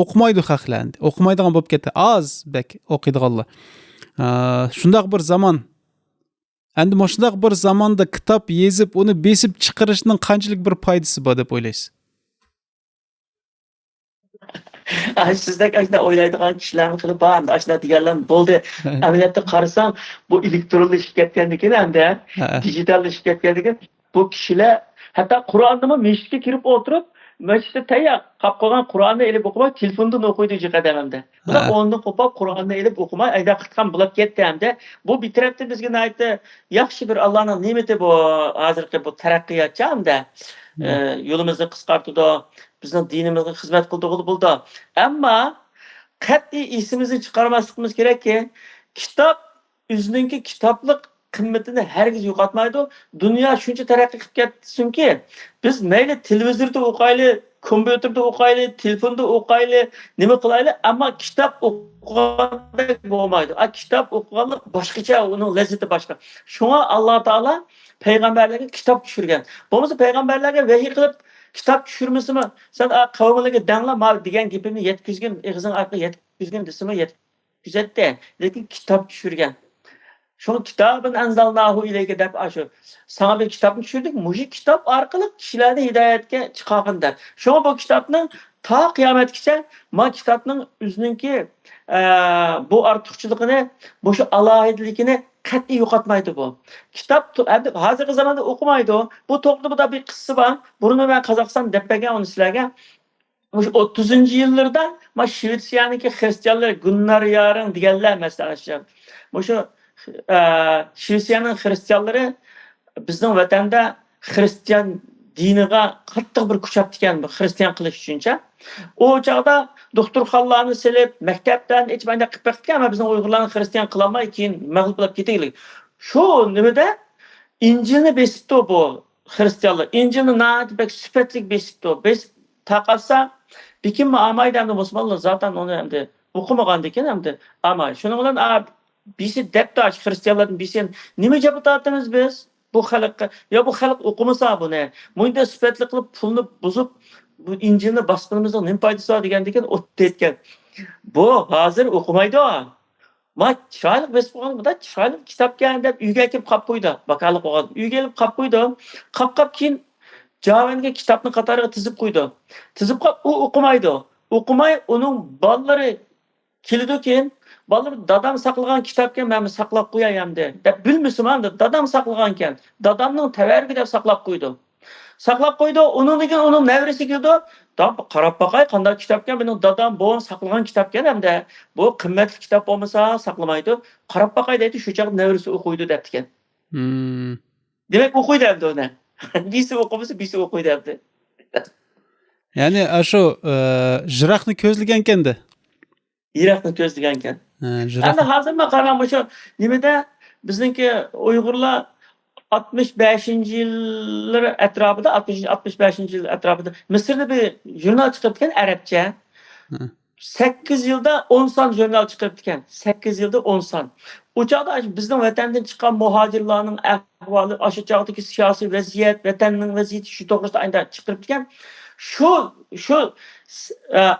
o'qimaydi xalqlar, o'qimaydigan bo'lib ketdi, oz bek o'qiydiganlar. Shundoq bir zamon, endi shundoq bir zamonda kitob yozib uni besib chiqarishning qanchalik bir foydasi bor deb o'ylaysiz? Sizdek aslında oylaydigan kişilerin qilib bor, aslında deganlar bo'ldi. Amaliyotda qarasam, bu elektronlashib ketgandan hamda dijitallashib ketgandan bu kishilar hatto Qur'onni meshitga kirib o'tirib, meshitda tayyor qolib qolgan Qur'onni elib o'qimay, telefondan o'qiydi qadamda. Bular o'rnidan qo'pib Qur'onni elib o'qimay, ayda qitqan bo'lib ketdi hamda. Bu bir tarafdan bizga aytdi, yaxshi bir Allohning ne'mati bu hozirgi bu taraqqiyotchi hamda yo'limizni qisqartirdi. Bizning dinimizga xizmat qildi bo'ldi. Ammo qat'iy isimizni chiqarmasligimiz kerakki, kitob o'zining kitoblik qimmatini hargiz yo'qotmaydi. Dunyo shuncha taraqqiy qilib ketsinki, biz mayli televizorda o'qayli, kompyuterda o'qayli, telefonda o'qayli, nima qilayli, ammo kitob o'qigandek bo'lmaydi. Kitob o'qiganlik boshqacha, uning lazzati boshqa. Shunga Alloh taolo payg'ambarlarga kitob tushirgan. Bo'lmasa payg'ambarlarga vahiy qilib kitap düşürmesimi? Sen kavimlere denle mal diyen gibini yetkizgin, ağzın arka yetkizgin desimi yetkizette. Lekin kitap düşürgen. Şu kitabın enzalnahu ileyke dep aşı. Sana bir kitapni tushirdik. Muşu kitap arkalı kişilerni hidayetke çıkargın dep. Şu bu kitapning ta qiyomatgacha ma kitapning o'zininki bu ortiqchiligini, bu shu alohidligini qat'iy yo'qotmaydi bu. Kitap hozirgi zamonda o'qimaydi u. Bu to'g'rida bir qissasi bor. Buni men Qozog'iston deb bergan uni sizlarga. O'sha 30 yillarda ma Shvetsiyaniki xristianlar Gunnar Yarın deganlar masalan. O'sha Shvetsiyaning xristianlari bizning vatanda xristian diniga qattiq bir kuchab ekan bu xristian qilish uchuncha. O chaqda doktorxonalarni silib, maktabdan hech qanday qilib ketgan, ammo bizning Uyg'urlarni xristian qilolmay keyin mag'lub ketaylik. Shu nimada İncilni besibdi bu xristianlar. İncilni nayt sifatlik besibdi. Biz taqalsa bikim amaydamda Osmanlılar zaten onu hamda o'qimagan ekan hamda. Ammo shuning bilan birisi deptaş xristianlardan birisi nima javob atamiz biz? Bu xalqqa ya bu xalq o'qimasa buni. Bunda sifatli qilib pulni buzib bu İncilni bosqinimizning nima foydasi bor degandan o'tdi etgan. Bu hozir o'qimaydi. Ma chiroyli besib qo'ygan, bu da chiroyli kitobga deb uyga kelib qolib qo'ydi. Bakalik o'qib. Uyga kelib qolib qo'ydi. Qolib keyin Javanga kitobni qatoriga tizib qo'ydi. Tizib qo'yib u o'qimaydi. O'qimay uning bolalari keladi keyin bolalar dadam saqlagan kitobga men saqlab qo'yay hamda deb bilmisim hamda dadam saqlagan ekan. Dadamning tavarigi deb saqlab qo'ydi. Saqlab qo'ydi. Uningdan uning nevrasi keldi. Dab qarab baqay qanday kitobga mening dadam bu saqlagan kitobga hamda bu qimmatli kitob bo'lmasa saqlamaydi. Qarab baqay deydi, shu chaq nevrasi o'qiydi debdi ekan. Demak o'qiydi hamda uni. Birisi o'qimasa birisi o'qiydi hamda. Ya'ni shu Jiraqni ko'zlagan ekanda. Iroqni ko'zlagan ekan. Endi hozir men qarang o'sha nimada bizningki Uyg'urlar 65-yillar atrofida 65-yil atrofida Misrda bir jurnal chiqib ekan arabcha. 8 yilda 10 son jurnal chiqib ekan. 8 yilda 10 son. O chaqda bizning vatandan chiqqan muhojirlarning ahvoli, o'sha chaqdagi siyosiy vaziyat, vatanning vaziyati shu to'g'risida aynan chiqib ekan. Şu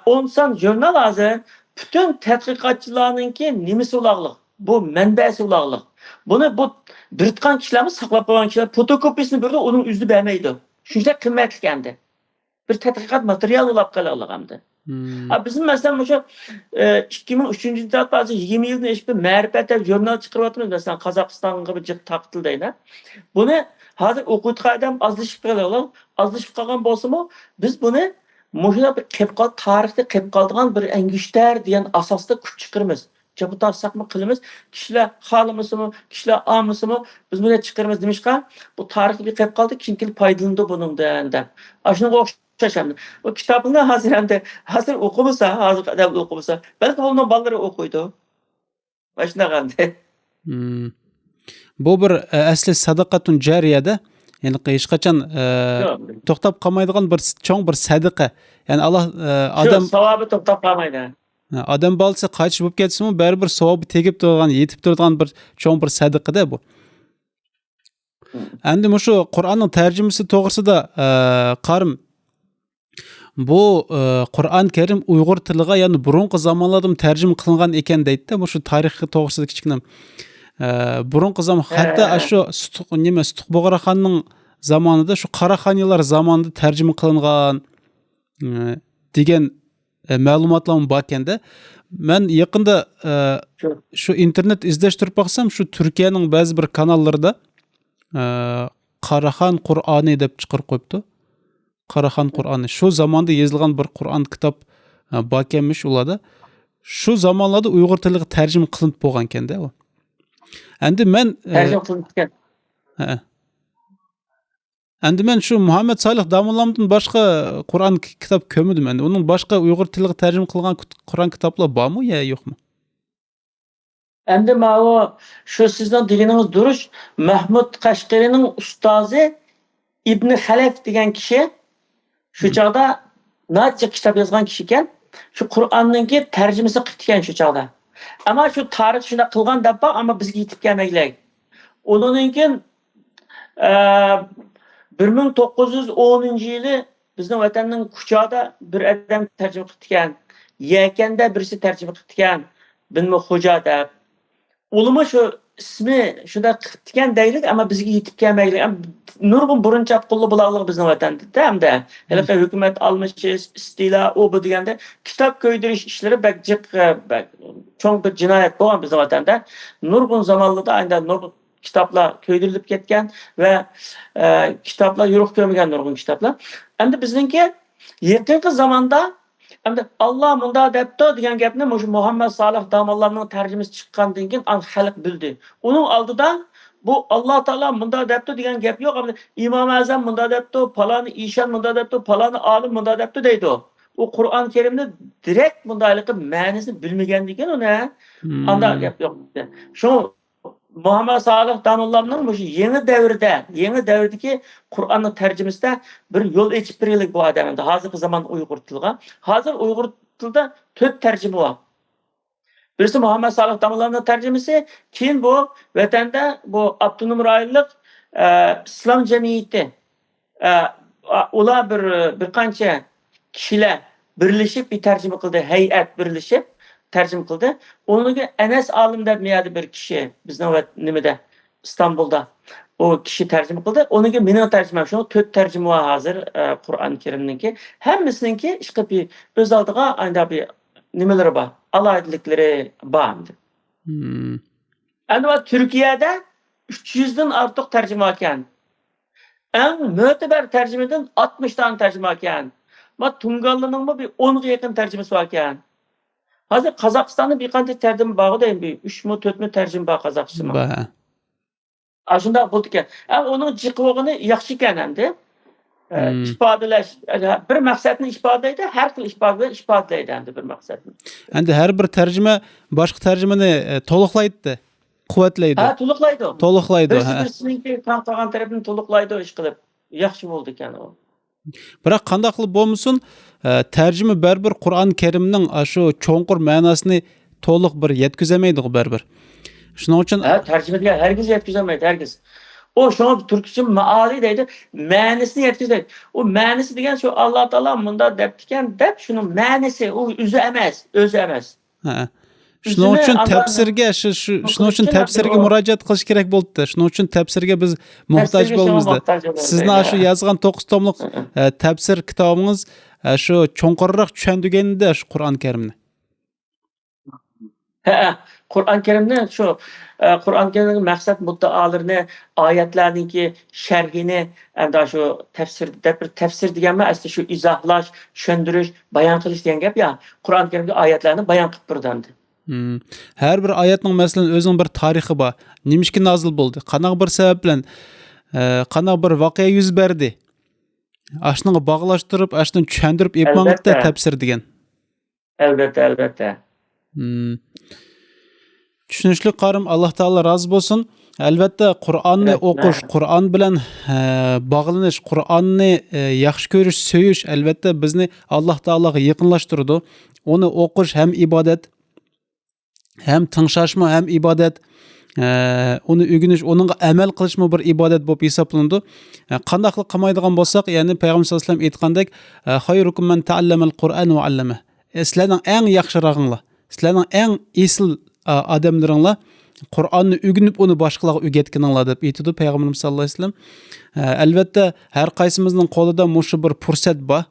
10 son jurnal hozir bütün tədqiqatçılarınki nimisi ulaqlıq. Bu mənbəsi ulaqlıq. Bunu bu biritqan kişilərimiz saqlab qoyan kişilər fotokopisini birdə onun üzünü bərməydi. Çünki qimmatli kəndi. Bir tədqiqat materialı ulaq qalaqlıq hamda. Bizim məsələn şu 2003-cü ildə bazı 20 ildən eşib bir mərifət jurnal çıxırıyatmız məsələn Qazaxıstanğa bir cıq taqtildəydi. Bunu hazır oxuyutqa adam azlaşıb qalaqlıq. Azlaşıb qalğan bolsa-mı biz bunu Muşuna bir qepqal tarixte qepqaldıgan bir engişter diyen asasda kuch chiqirmiz. Jabutar saqma qilimiz. Kişiler xalımızmı, kişiler amısımı biz bunu chiqirmiz demişqa. Bu tarixi bir qepqaldı kinkil paydalandı bunun da. Aşına o'xshashamdi. Bu kitabını hazır o'qimasa, hozir qadar o'qimasa, balki onun bolaları o'qiydi. Başına qanday. Bu bir asli sadaqatun jariyada. Yani hech qachon to'xtab qolmaydigan bir cho'ng bir sadaqa. Yani Allah adam savobi to'xtab qolmaydi. Adam bolsa qaytish bo'lib ketsa-mu, baribir savobi tegib turgan, yetib turgan bir cho'ng bir sadaqada bu. Endi shu Qur'onning tarjimasi to'g'risida qarim bu Qur'on Karim Uyg'ur tiliga, ya'ni burunqi zamonlarda tarjima qilingan ekan deydi-da. Bu shu tarixi to'g'risida kichkina burunqi zaman hatta shu Sutuq Bog'raxonning zamonida shu Qaraxoniylar zamonida tarjima qilingan degan ma'lumotlar bor ekanda. Men yaqinda shu internet izlashtirib baqsam, shu Turkiyaning ba'zi bir kanallarida Qaraxon Qur'oni deb chiqarib qo'yibdi. Qaraxon Qur'oni shu zamonda yozilgan bir Qur'on kitob bor ekanmish ularda. Shu zamonlarda Uyg'ur tiliga tarjima qilinib bo'lgan ekanda u. Endi men tarjima qilingan. Endi men shu Muhammad Salih Damullamdan boshqa Qur'on kitob ko'midim endi. Uning boshqa Uyg'ur tiliga tarjima qilgan Qur'on kitoblar bormi yo yo'qmi? Endi ma'vo shu sizning deganingiz durush Mahmud Qashqarining ustozi Ibn Xalaf degan kishi shu chaqda necha kitob yozgan kishi ekan. Shu Qur'onningki tarjimasi qilgan shu chaqda. Ama şu tarix shuna qilgan deb bor, ammo bizga yetib kelmaylik. Uningkin 1910-yili bizning vatanning Kuchada bir adam tarjima qilgan. Yakanda birisi tarjima qilgan. Binmi Xo'ja deb. Ulumi shu ismi şunda diken deylik ama bizga yetib kelmaylik. Nurgun burun chapqulli buloqliq bizning vatanda hamda hali hukumat almashish, istila, o bu deganda kitob ko'ydirish ishlari bak jiq cho'ng bir jinoyat bo'lgan bizning vatanda. Nurgun zamonlarda aynan nurgun kitoblar ko'ydirilib ketgan va kitoblar yo'q ko'rmagan nurgun kitoblar. Endi bizningki yaqinqi zamonda endi Allah bunda debdi degan gapni Muhammad Salih Damallarning tarjimasi chiqqandan keyin xalq bildi. Uning oldida bu Allah Taala bunda debdi degan gap yo'q. İmam Azam bunda debdi, palani İşan bunda debdi, palani alim bunda debdi deydi o. O Kur'an Kerimni direkt bundaylıqı ma'nosini bilmagan ekan uni. Anda gap yo'q. Shu Muhammed Salih Damullarning bu yangi davrdagi Qur'onning tarjimasida bir yo'l ochib beraylik bu odamda. Hozirgi zamon Uyg'ur tiliga. Hozir Uyg'ur tilida 4 tarjima bor. Birisi Muhammed Salih Damullarning tarjimasi, keyin bu vatanda bu Abdunum rayonlik islom jamiyati ular bir qancha kishilar birlashib bir tarjima qildi, hay'at birlashib tercüme qildi. Onuga Enes Alim deb miyadi bir kishi bizning nimada İstanbulda o kishi tercüme qildi. Onuga mening tercümem shu 4 tercüme var hozir Qur'on Kerimninki. Hammasininki ishqib o'z oldiga anda bir nimalari bor, alohidliklari bor. Endi Turkiyada 300 dan ortiq tercüme ekan. Eng mo'tabar tercümeden 60 tane tercüme ekan. Tungallining bir 10 ga yaqin tercümesi var ekan. Hazır Kazakistan'da bir qancha tercüme bağı deyim bir 3 mü 4 mü tercüme bağı Kazakistan'da. Ba. Aşında buldu ki. Onun ciqvog'ini yaxshi ekan endi. İfodalash bir maqsadni ifodalaydi, har xil ifodalaydi endi bir maqsadni. Endi har bir tarjima boshqa tarjimani to'liqlaydi, quvvatlaydi. Ha, to'liqlaydi. To'liqlaydi. Birsininki qolgan tarafini to'liqlaydi ish qilib. Yaxshi bo'ldi ekan o. Biroq qanday qilib bo'lmasin, tarjima baribir Qur'on Karimning shu cho'nqur ma'nosini to'liq bir yetkazmaydi baribir. Shuning uchun tarjimaga herkes yetkazmaydi, herkes. O şu an Türkçe maali deydi, ma'nosini yetkazadi. O ma'nosi degan shu Alloh taolo bunda debdikan, deb shuni ma'nosi u o'zi emas. Ha. Shuning uchun tafsirga shuning uchun tafsirga murojaat qilish kerak bo'ldi. Shuning uchun tafsirga biz muhtoj bo'lmizda. Sizning shu yozgan 9 tomlik tafsir kitobingiz shu cho'nqurroq tushundiganda shu Qur'on Karimni. Qur'on Karimni shu Qur'on Karimning maqsad muddaolarini, oyatlarningki sharhini, hamda shu tafsir deganmi, asli shu izohlash, tushuntirish, bayon qilish degan gap ya. Qur'on Karimga oyatlarni bayon qilib turdi. Her bir oyatning masalan o'zining bir tarixi bor. Nimishki nozil bo'ldi? Qanaqa bir sabab bilan, qanaqa bir voqea yuz berdi? Ashunga bog'lashtirib, ashuni tushuntirib epmangda tafsir degan. Albatta. Tushunishli qarim Alloh taolo rozi bo'lsin. Albatta Qur'onni o'qish, Qur'on bilan bog'lanish, Qur'onni yaxshi ko'rish, so'yish albatta bizni Alloh taologa yaqinlashtiradi. Uni o'qish ham ibodat, hem tingshashmi hem ibodat, uni o'rganish, uninga amal qilishmi bir ibodat bo'lib hisoblanadi. Qanday qilib qilmaydigan bo'lsak, ya'ni payg'ambar sollallohu alayhi vasallam aytgandek, "Xayrukum man ta'allamal Qur'an va 'allama." Sizlarning eng yaxshirog'inglar, sizlarning eng esil odamlaringlar Qur'onni o'rganib uni boshqalarga o'rgatganinglar deb aytdi payg'ambarimiz sollallohu alayhi vasallam. Albatta har qaysimizning qo'lida mushu bir fursat bor.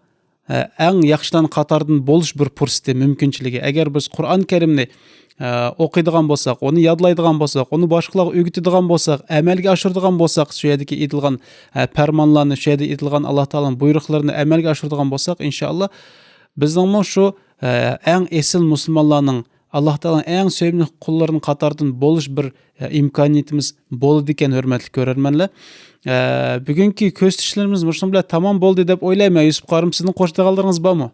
Eng yaxshidan qatordan bo'lish bir fursati, mumkinchiligi. Agar biz Qur'on Karimni o'qiydigan bo'lsak, uni yodlaydigan bo'lsak, uni boshqalarga o'rgatadigan bo'lsak, amalga oshiradigan bo'lsak, shu yerdagi aytilgan farmonlarni, shu yerda aytilgan Alloh taolaning buyruqlarini amalga oshiradigan bo'lsak, inshaalloh bizning shu eng esil musulmonlarning Alloh taolaning eng sevimli qullarining qatoridan bo'lish bir imkoniyatimiz bo'ladi ekan, hurmatli ko'rarmanlar. Bugungi ko'rsatishlarimiz mushun bilan tamom bo'ldi deb o'ylayman. Yusuf qarim, sizning qo'shadiganlaringiz bormi?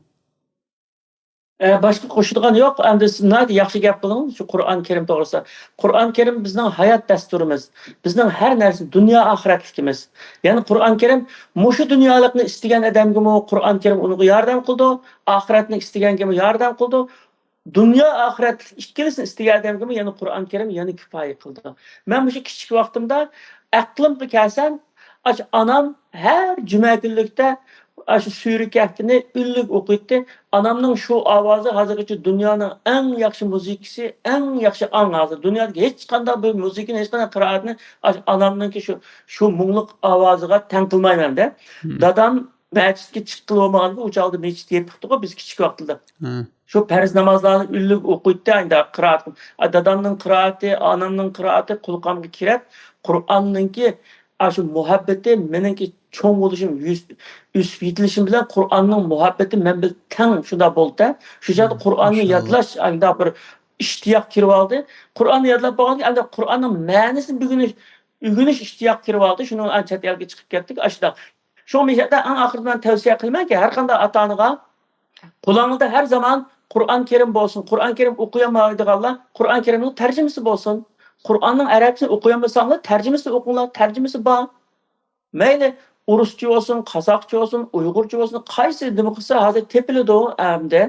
Başqa qo'shadigan yo'q. Endi siz yaxshi gap qildingiz shu Qur'on Karim to'g'risida. Qur'on Karim bizning hayot dasturimiz, bizning har narsa dunyo oxiratligimiz. Ya'ni Qur'on Karim mushu dunyolikni istagan odamga Qur'on Karim unga yordam qildi, oxiratni istaganiga yordam qildi. Dunyo oxirat ikkilisini istagan odamga yana Qur'on Karim yana kifoya qildi. Men shu kichik vaqtimda aqlimga kelsan, anam her cuma günlükte Şu Suri Kehf'ini ünlük okuydu. Anamның şu avazı hazırgacha dünyanın en yaxşı müzikisi, en yaxşı an hazır. Dünyadaki hiç qanday bir müzikin, hiç qanday qiraatini anamnınki şu muңluk avazıga teng qilmayman de. Dadam meclisке chiqqili bo'lmaganida o'sha oldi meclis yetibdi-ku biz kichik vaqtida. Şu farz namozlarni ünlük okuydu endi qiraat. Dadamның qiraati, anamның qiraati qulqamga kirib, Qur'onningki şu muhabbeti meningki cho'ng bo'lishim, üst yetilishim bilan Qur'onning muhabbeti men bilan teng shunda bo'ldi. Shu yerda Qur'onni yodlash endi bir ishtiyoq kirib oldi. Qur'onni yodlab bo'lgandan endi Qur'onning ma'nosini o'rganish ishtiyoq kirib oldi. Shuni chet elga chiqib ketdik. Ashda. Shu yerda eng oxirida men tavsiya qilmanki, har qanday ota-onaga qo'lingizda har zaman Qur'on Kerim bo'lsin. Qur'on Kerim o'qiyamaydiganlar Qur'on Kerimning tarjimasi bo'lsin. Qur'onning arabchasini o'qiyolmasanglar, tarjimasini o'qinglar, tarjimasi bor. Mayli Uruscha olsun, Qozoqcha olsun, Uyg'urcha olsun, qaysi nima qilsa hozir tepiladi hamda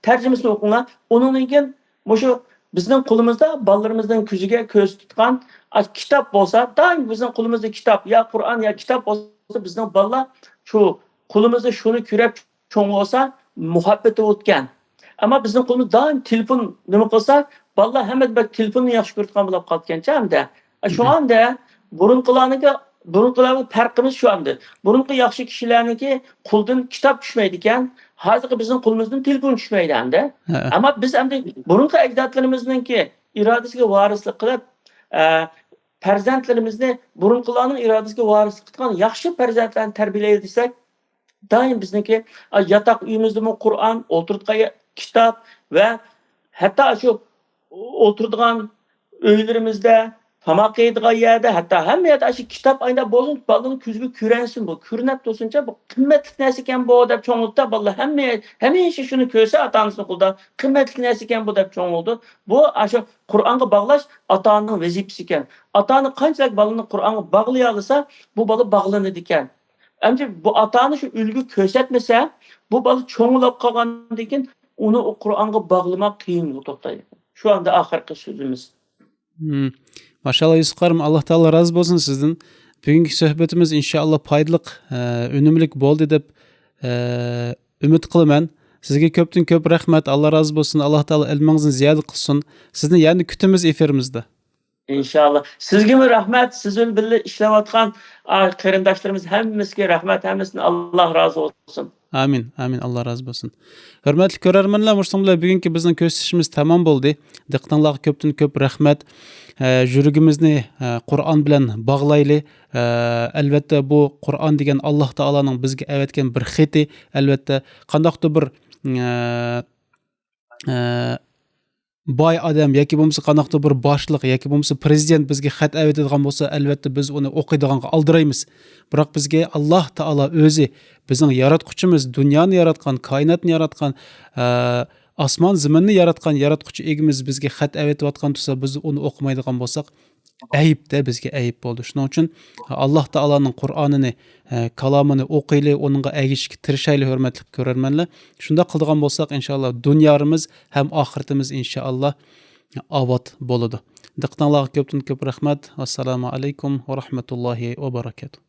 tarjimasini o'qinglar. Undan keyin shu bizning qo'limizda bolalarimizning ko'ziga ko'z tutgan kitob bo'lsa, doim bizning qo'limizda kitob, ya Qur'on ya kitob bo'lsa, bizning bolalar shu qo'limizda shuni ko'rib cho'ng bo'lsa, muhabbati o'tgan. Ammo bizning qo'limizda doim telefon nima qilsa, bolalar hamma telefonni yaxshi ko'rgan bo'lib qolgancha hamda. Shu anda burunqilarning farqimiz shu anda. Burunqi yaxshi kishilarniki qo'ldan kitob tushmaydi ekan, hozirgi bizning qo'limizdan telefon tushmaydi hamda. Ammo biz hamda burunqi ajdodlarimizningki irodasiga varislik qilib, farzandlarimizni burunqilarning irodasiga varislik qilgan yaxshi farzandlarni tarbiyalaylik desak, doim bizniki yotoq uyimizda Qur'on, o'tirtgan kitob va hatto shu o'tiradigan uylarimizda, tamoq yeydigan yerda, hatto hamma yerda shu kitob ayda bo'lsin, bolaning ko'ziga ko'ransin bu. Ko'rinib tursincha bu qimmatli narsa ekan bu deb cho'ng'ildi. Bolalar hamisha shuni ko'rsa ota-onasining qo'lida qimmatli narsa ekan bu deb cho'ng'ildi. Bu shu Qur'onga bog'lash ota-onaning vazifasi ekan. Ota-ona qanchalik bolani Qur'onga bog'lay olsa, bu bola bog'lanadi ekan. Ammo bu ota-ona shu ulgu ko'rsatmasa, bu bola cho'ng'ilib qolgandan keyin uni Qur'onga bog'lamak qiyin to'xtaydi. Şu anda oxirgi so'zimiz. Maşallah Yusuf Karim, Allah Teala razı olsun sizden. Bugünkü sohbetimiz inşallah paydalık, önümlük bo'ldi deb ümit qilaman. Sizga ko'pdan ko'p rahmat. Allah razı olsun. Allah Teala ilmingizni ziyoda qilsin. Sizni yani kutimiz efirimizda. İnşallah. Sizga rahmat. Siz bilan birga ishlayotgan qarindoshlarimiz hammasiga rahmat, hammasini Allah razı olsun. Amin, amin. Allah razı olsun. Hürmetli ko'rarmanlar, mushtumlar bugungi bizning ko'rsatishimiz tamom bo'ldi. Diqqatingizga ko'pdan ko'p rahmat. Yuragimizni Qur'on bilan bog'layli. Albatta bu Qur'on degan Alloh taolaning bizga avatgan bir xati, albatta qandoqdir bir boy odam yoki bo'lmasa qandoqdir bir boshliq yoki bo'lmasa prezident bizga xat avatadigan bo'lsa, albatta biz uni o'qiydiganga aldiraymiz. Biroq bizga Alloh taolo o'zi bizning yaratquchimiz, dunyoni yaratgan, koinotni yaratgan, osmon zaminni yaratgan yaratquchi egimiz bizga xat avatayotgan tursa, biz uni o'qimaydigan bo'lsak, ayibda bizga ayib bo'ldi. Shuning uchun Alloh taoloning Qur'onini, kalomini o'qiyli, uningga agishga tirishayli, hurmatli ko'rarmanlar. Shunda qildigan bo'lsak, inshaalloh dunyomiz ham oxiratimiz inshaalloh obod bo'ladi. Diqqatingizga ko'pdan ko'p rahmat. Assalomu alaykum va rahmatullohi va barakatuh.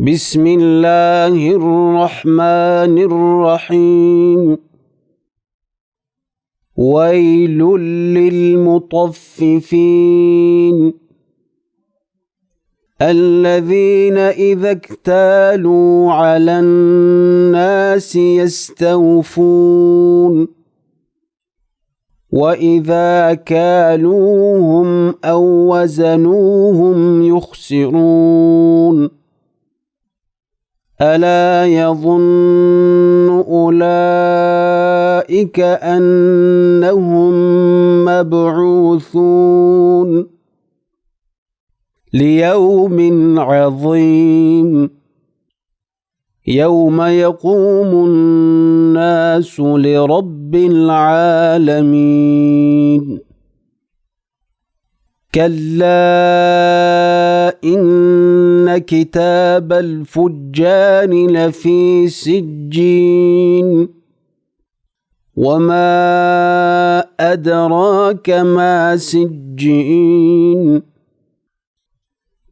بسم الله الرحمن الرحيم ويل للمطففين الذين إذا اكتالوا على الناس يستوفون وإذا كالوهم أو وزنوهم يخسرون ألا يظن أولئك أنهم مبعوثون ليوم عظيم يوم يقوم الناس لرب العالمين كلا إن كتاب الفجار لفي سجين وما أدراك ما سجين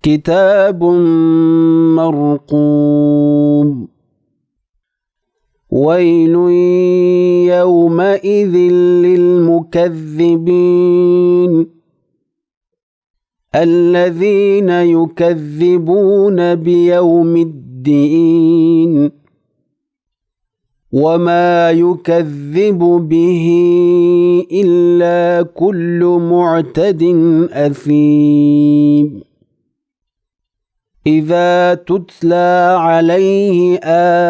كتاب مرقوم ويل يومئذ للمكذبين الذين يكذبون بيوم الدين وما يكذب به إلا كل معتد أثيم إذا تتلى عليه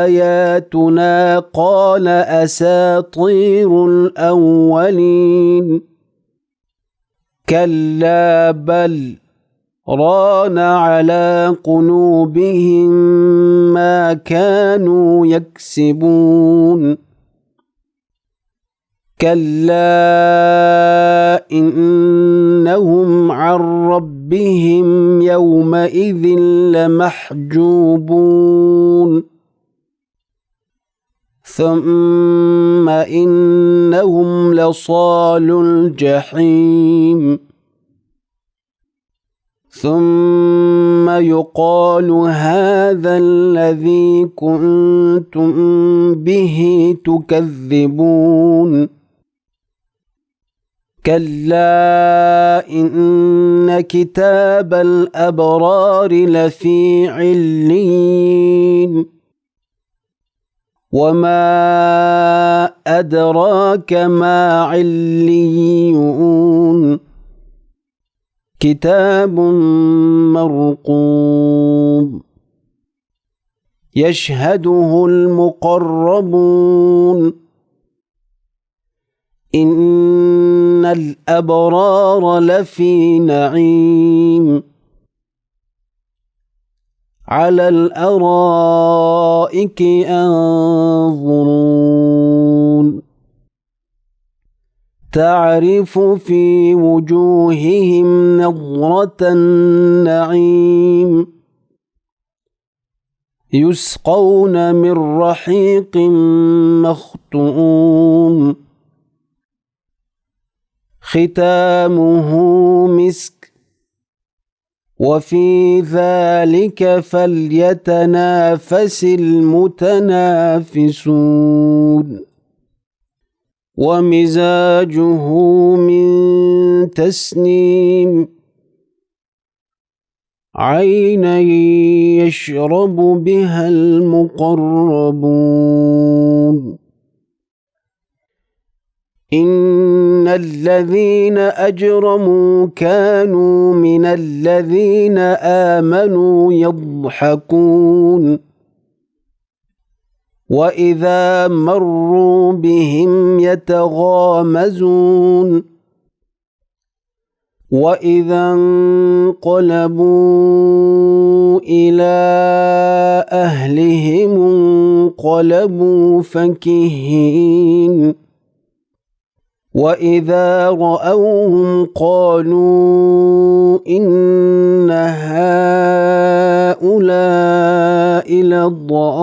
آياتنا قال أساطير الأولين كلا بل ران على قلوبهم ما كانوا يكسبون كلا إنهم عن ربهم يومئذ لمحجوبون ثم إنهم لصالو الجحيم ثم يقال هذا الذي كنتم به تكذبون كلا إن كتاب الأبرار لفي عليين وما أدراك ما عليون كتاب مرقوم يشهده المقربون إن الأبرار لفي نعيم على الأرائك ينظرون تعرف في وجوههم نضرة النعيم يسقون من رحيق مختوم ختامه مسك وفي ذلك فليتنافس المتنافسون ومزاجه من تسنيم عينا يشرب بها المقربون إن الذين أجرموا كانوا من الذين آمنوا يضحكون وإذا مروا بهم يتغامزون وإذا انقلبوا إلى أهلهم انقلبوا فكهين وإذا رأوهم قالوا إن هؤلاء لضالون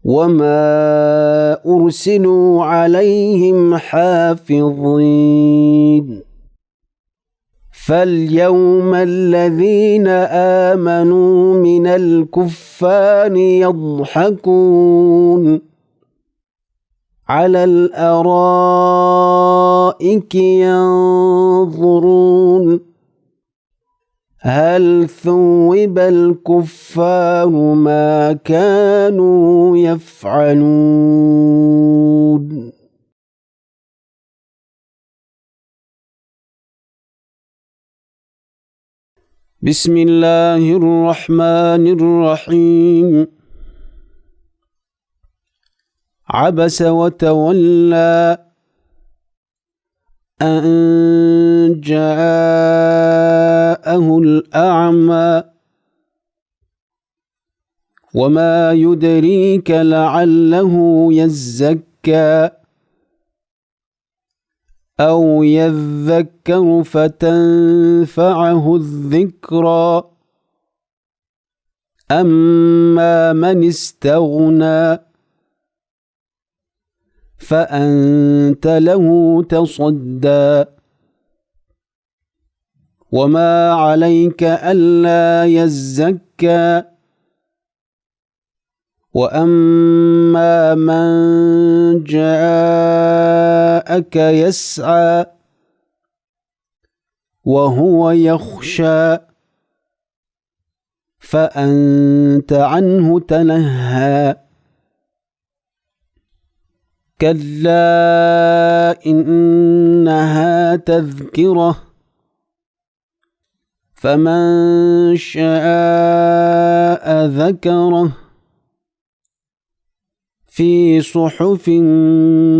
وما أرسلوا عليهم حافظين فاليوم الذين آمنوا من الكفار يضحكون على الأرائك ينظرون هل ثوب الكفار ما كانوا يفعلون بسم الله الرحمن الرحيم عبس وتولى أن جاءه الأعمى وما يدريك لعله يزكى أو يذكر فتنفعه الذكرى أما من استغنى فأنت له تصدى وما عليك ألا يزكى وأما من جاءك يسعى وهو يخشى فأنت عنه تلهى كلا إنها تذكرة فمن شاء ذكره في صحف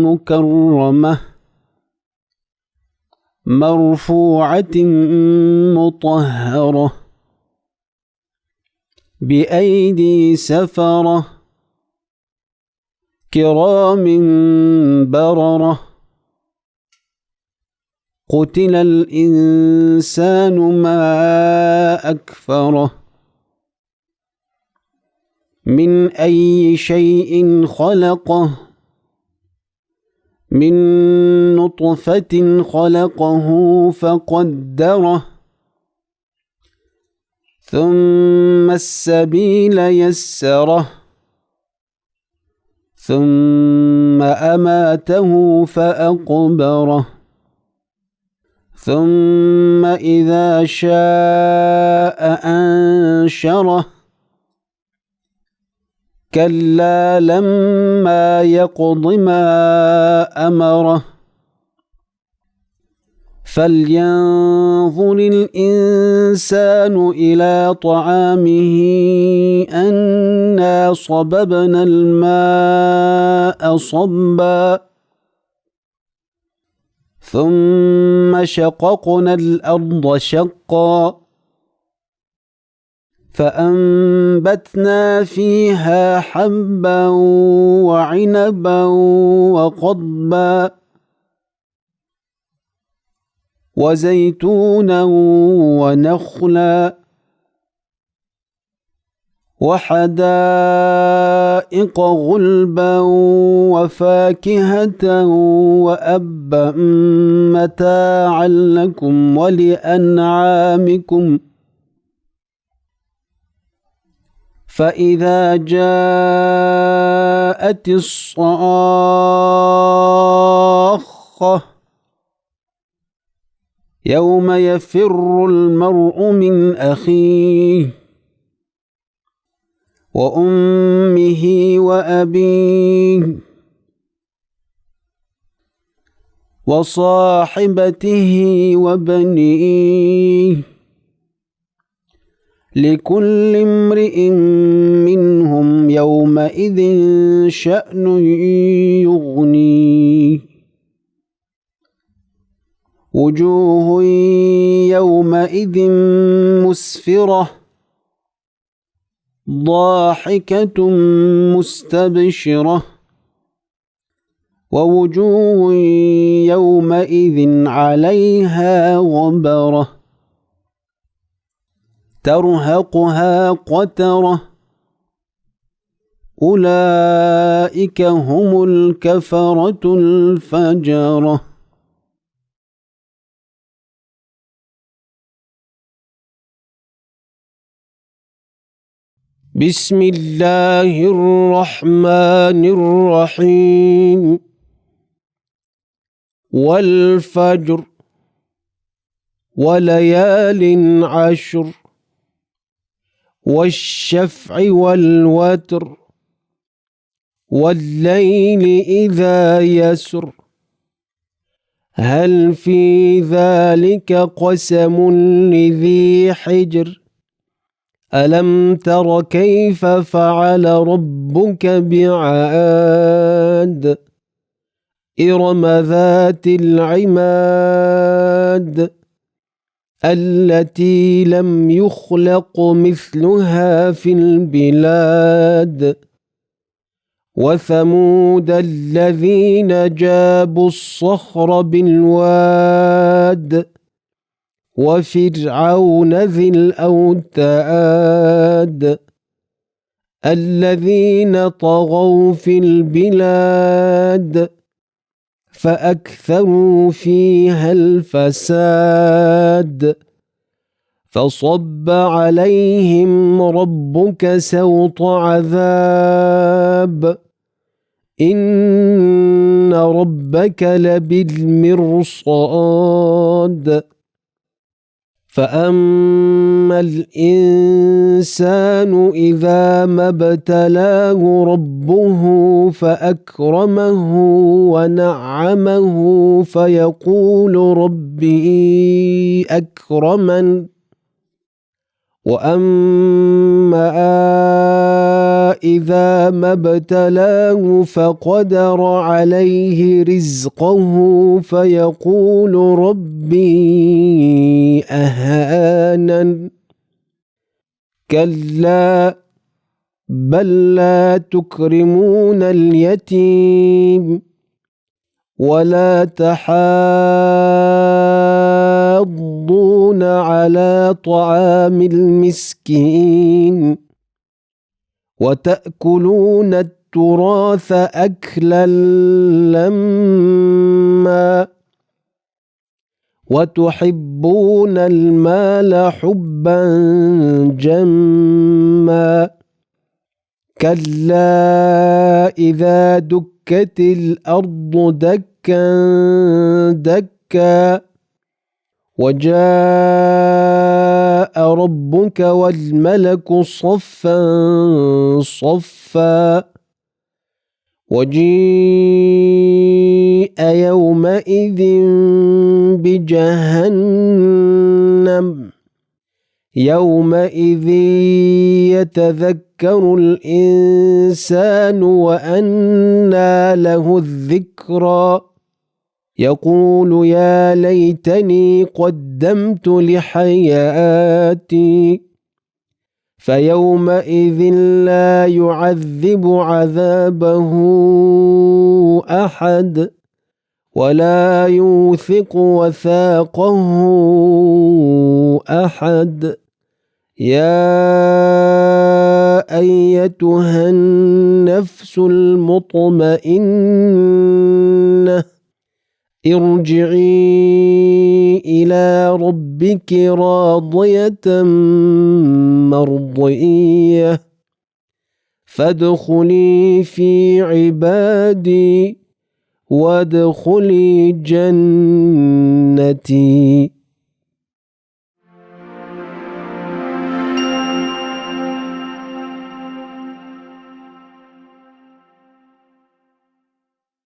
مكرمة مرفوعة مطهرة بأيدي سفرة كرام بررة قتل الإنسان ما أكفره من أي شيء خلقه من نطفة خلقه فقدره ثم السبيل يسره ثم أماته فأقبره ثم إذا شاء أنشره كلا لما يقض ما أمره فلينظر الإنسان إلى طعامه أنا صببنا الماء صبا ثم شققنا الأرض شقا فأنبتنا فيها حبا وعنبا وقضبا وزيتونا ونخلا وحدائق غلبا وفاكهة وأبا متاعا لكم ولأنعامكم فإذا جاءت الصاخة يوم يفر المرء من أخيه وأمه وأبيه وصاحبته وبنيه لكل امرئ منهم يومئذ شأن يغنيه وجوه يومئذ مسفرة ضاحكة مستبشرة ووجوه يومئذ عليها غبرة ترهقها قترة أولئك هم الكفرة الفجرة بسم الله الرحمن الرحيم والفجر وليال عشر والشفع والوتر والليل إذا يسر هل في ذلك قسم لذي حجر ألم تر كيف فعل ربك بعاد إرم ذات العماد التي لم يخلق مثلها في البلاد وثمود الذين جابوا الصخر بالواد وفرعون ذي الأوتاد الذين طغوا في البلاد فأكثروا فيها الفساد فصب عليهم ربك سوط عذاب إن ربك لبالمرصاد فأما الإنسان إذا ما ابتلاه ربه فأكرمه ونعمه فيقول ربي أكرمن وأما إذا ما ابتلاه فقدر عليه رزقه فيقول ربي أهانن كلا بل لا تكرمون اليتيم ولا تحاضون على طعام المسكين وتأكلون التراث أكلا لما وتحبون المال حبا جما كلا إذا دكت الأرض دكا دكا وجاء ربك والملك صفا صفا وجيء يومئذ بجهنم يومئذ يتذكر الإنسان وأنى له الذكرى يقول يا ليتني قدمت لحياتي فيومئذ لا يعذب عذابه أحد ولا يوثق وثاقه أحد يا أيتها النفس المطمئنة ارجعي إلى ربك راضية مرضية فادخلي في عبادي وادخلي جنتي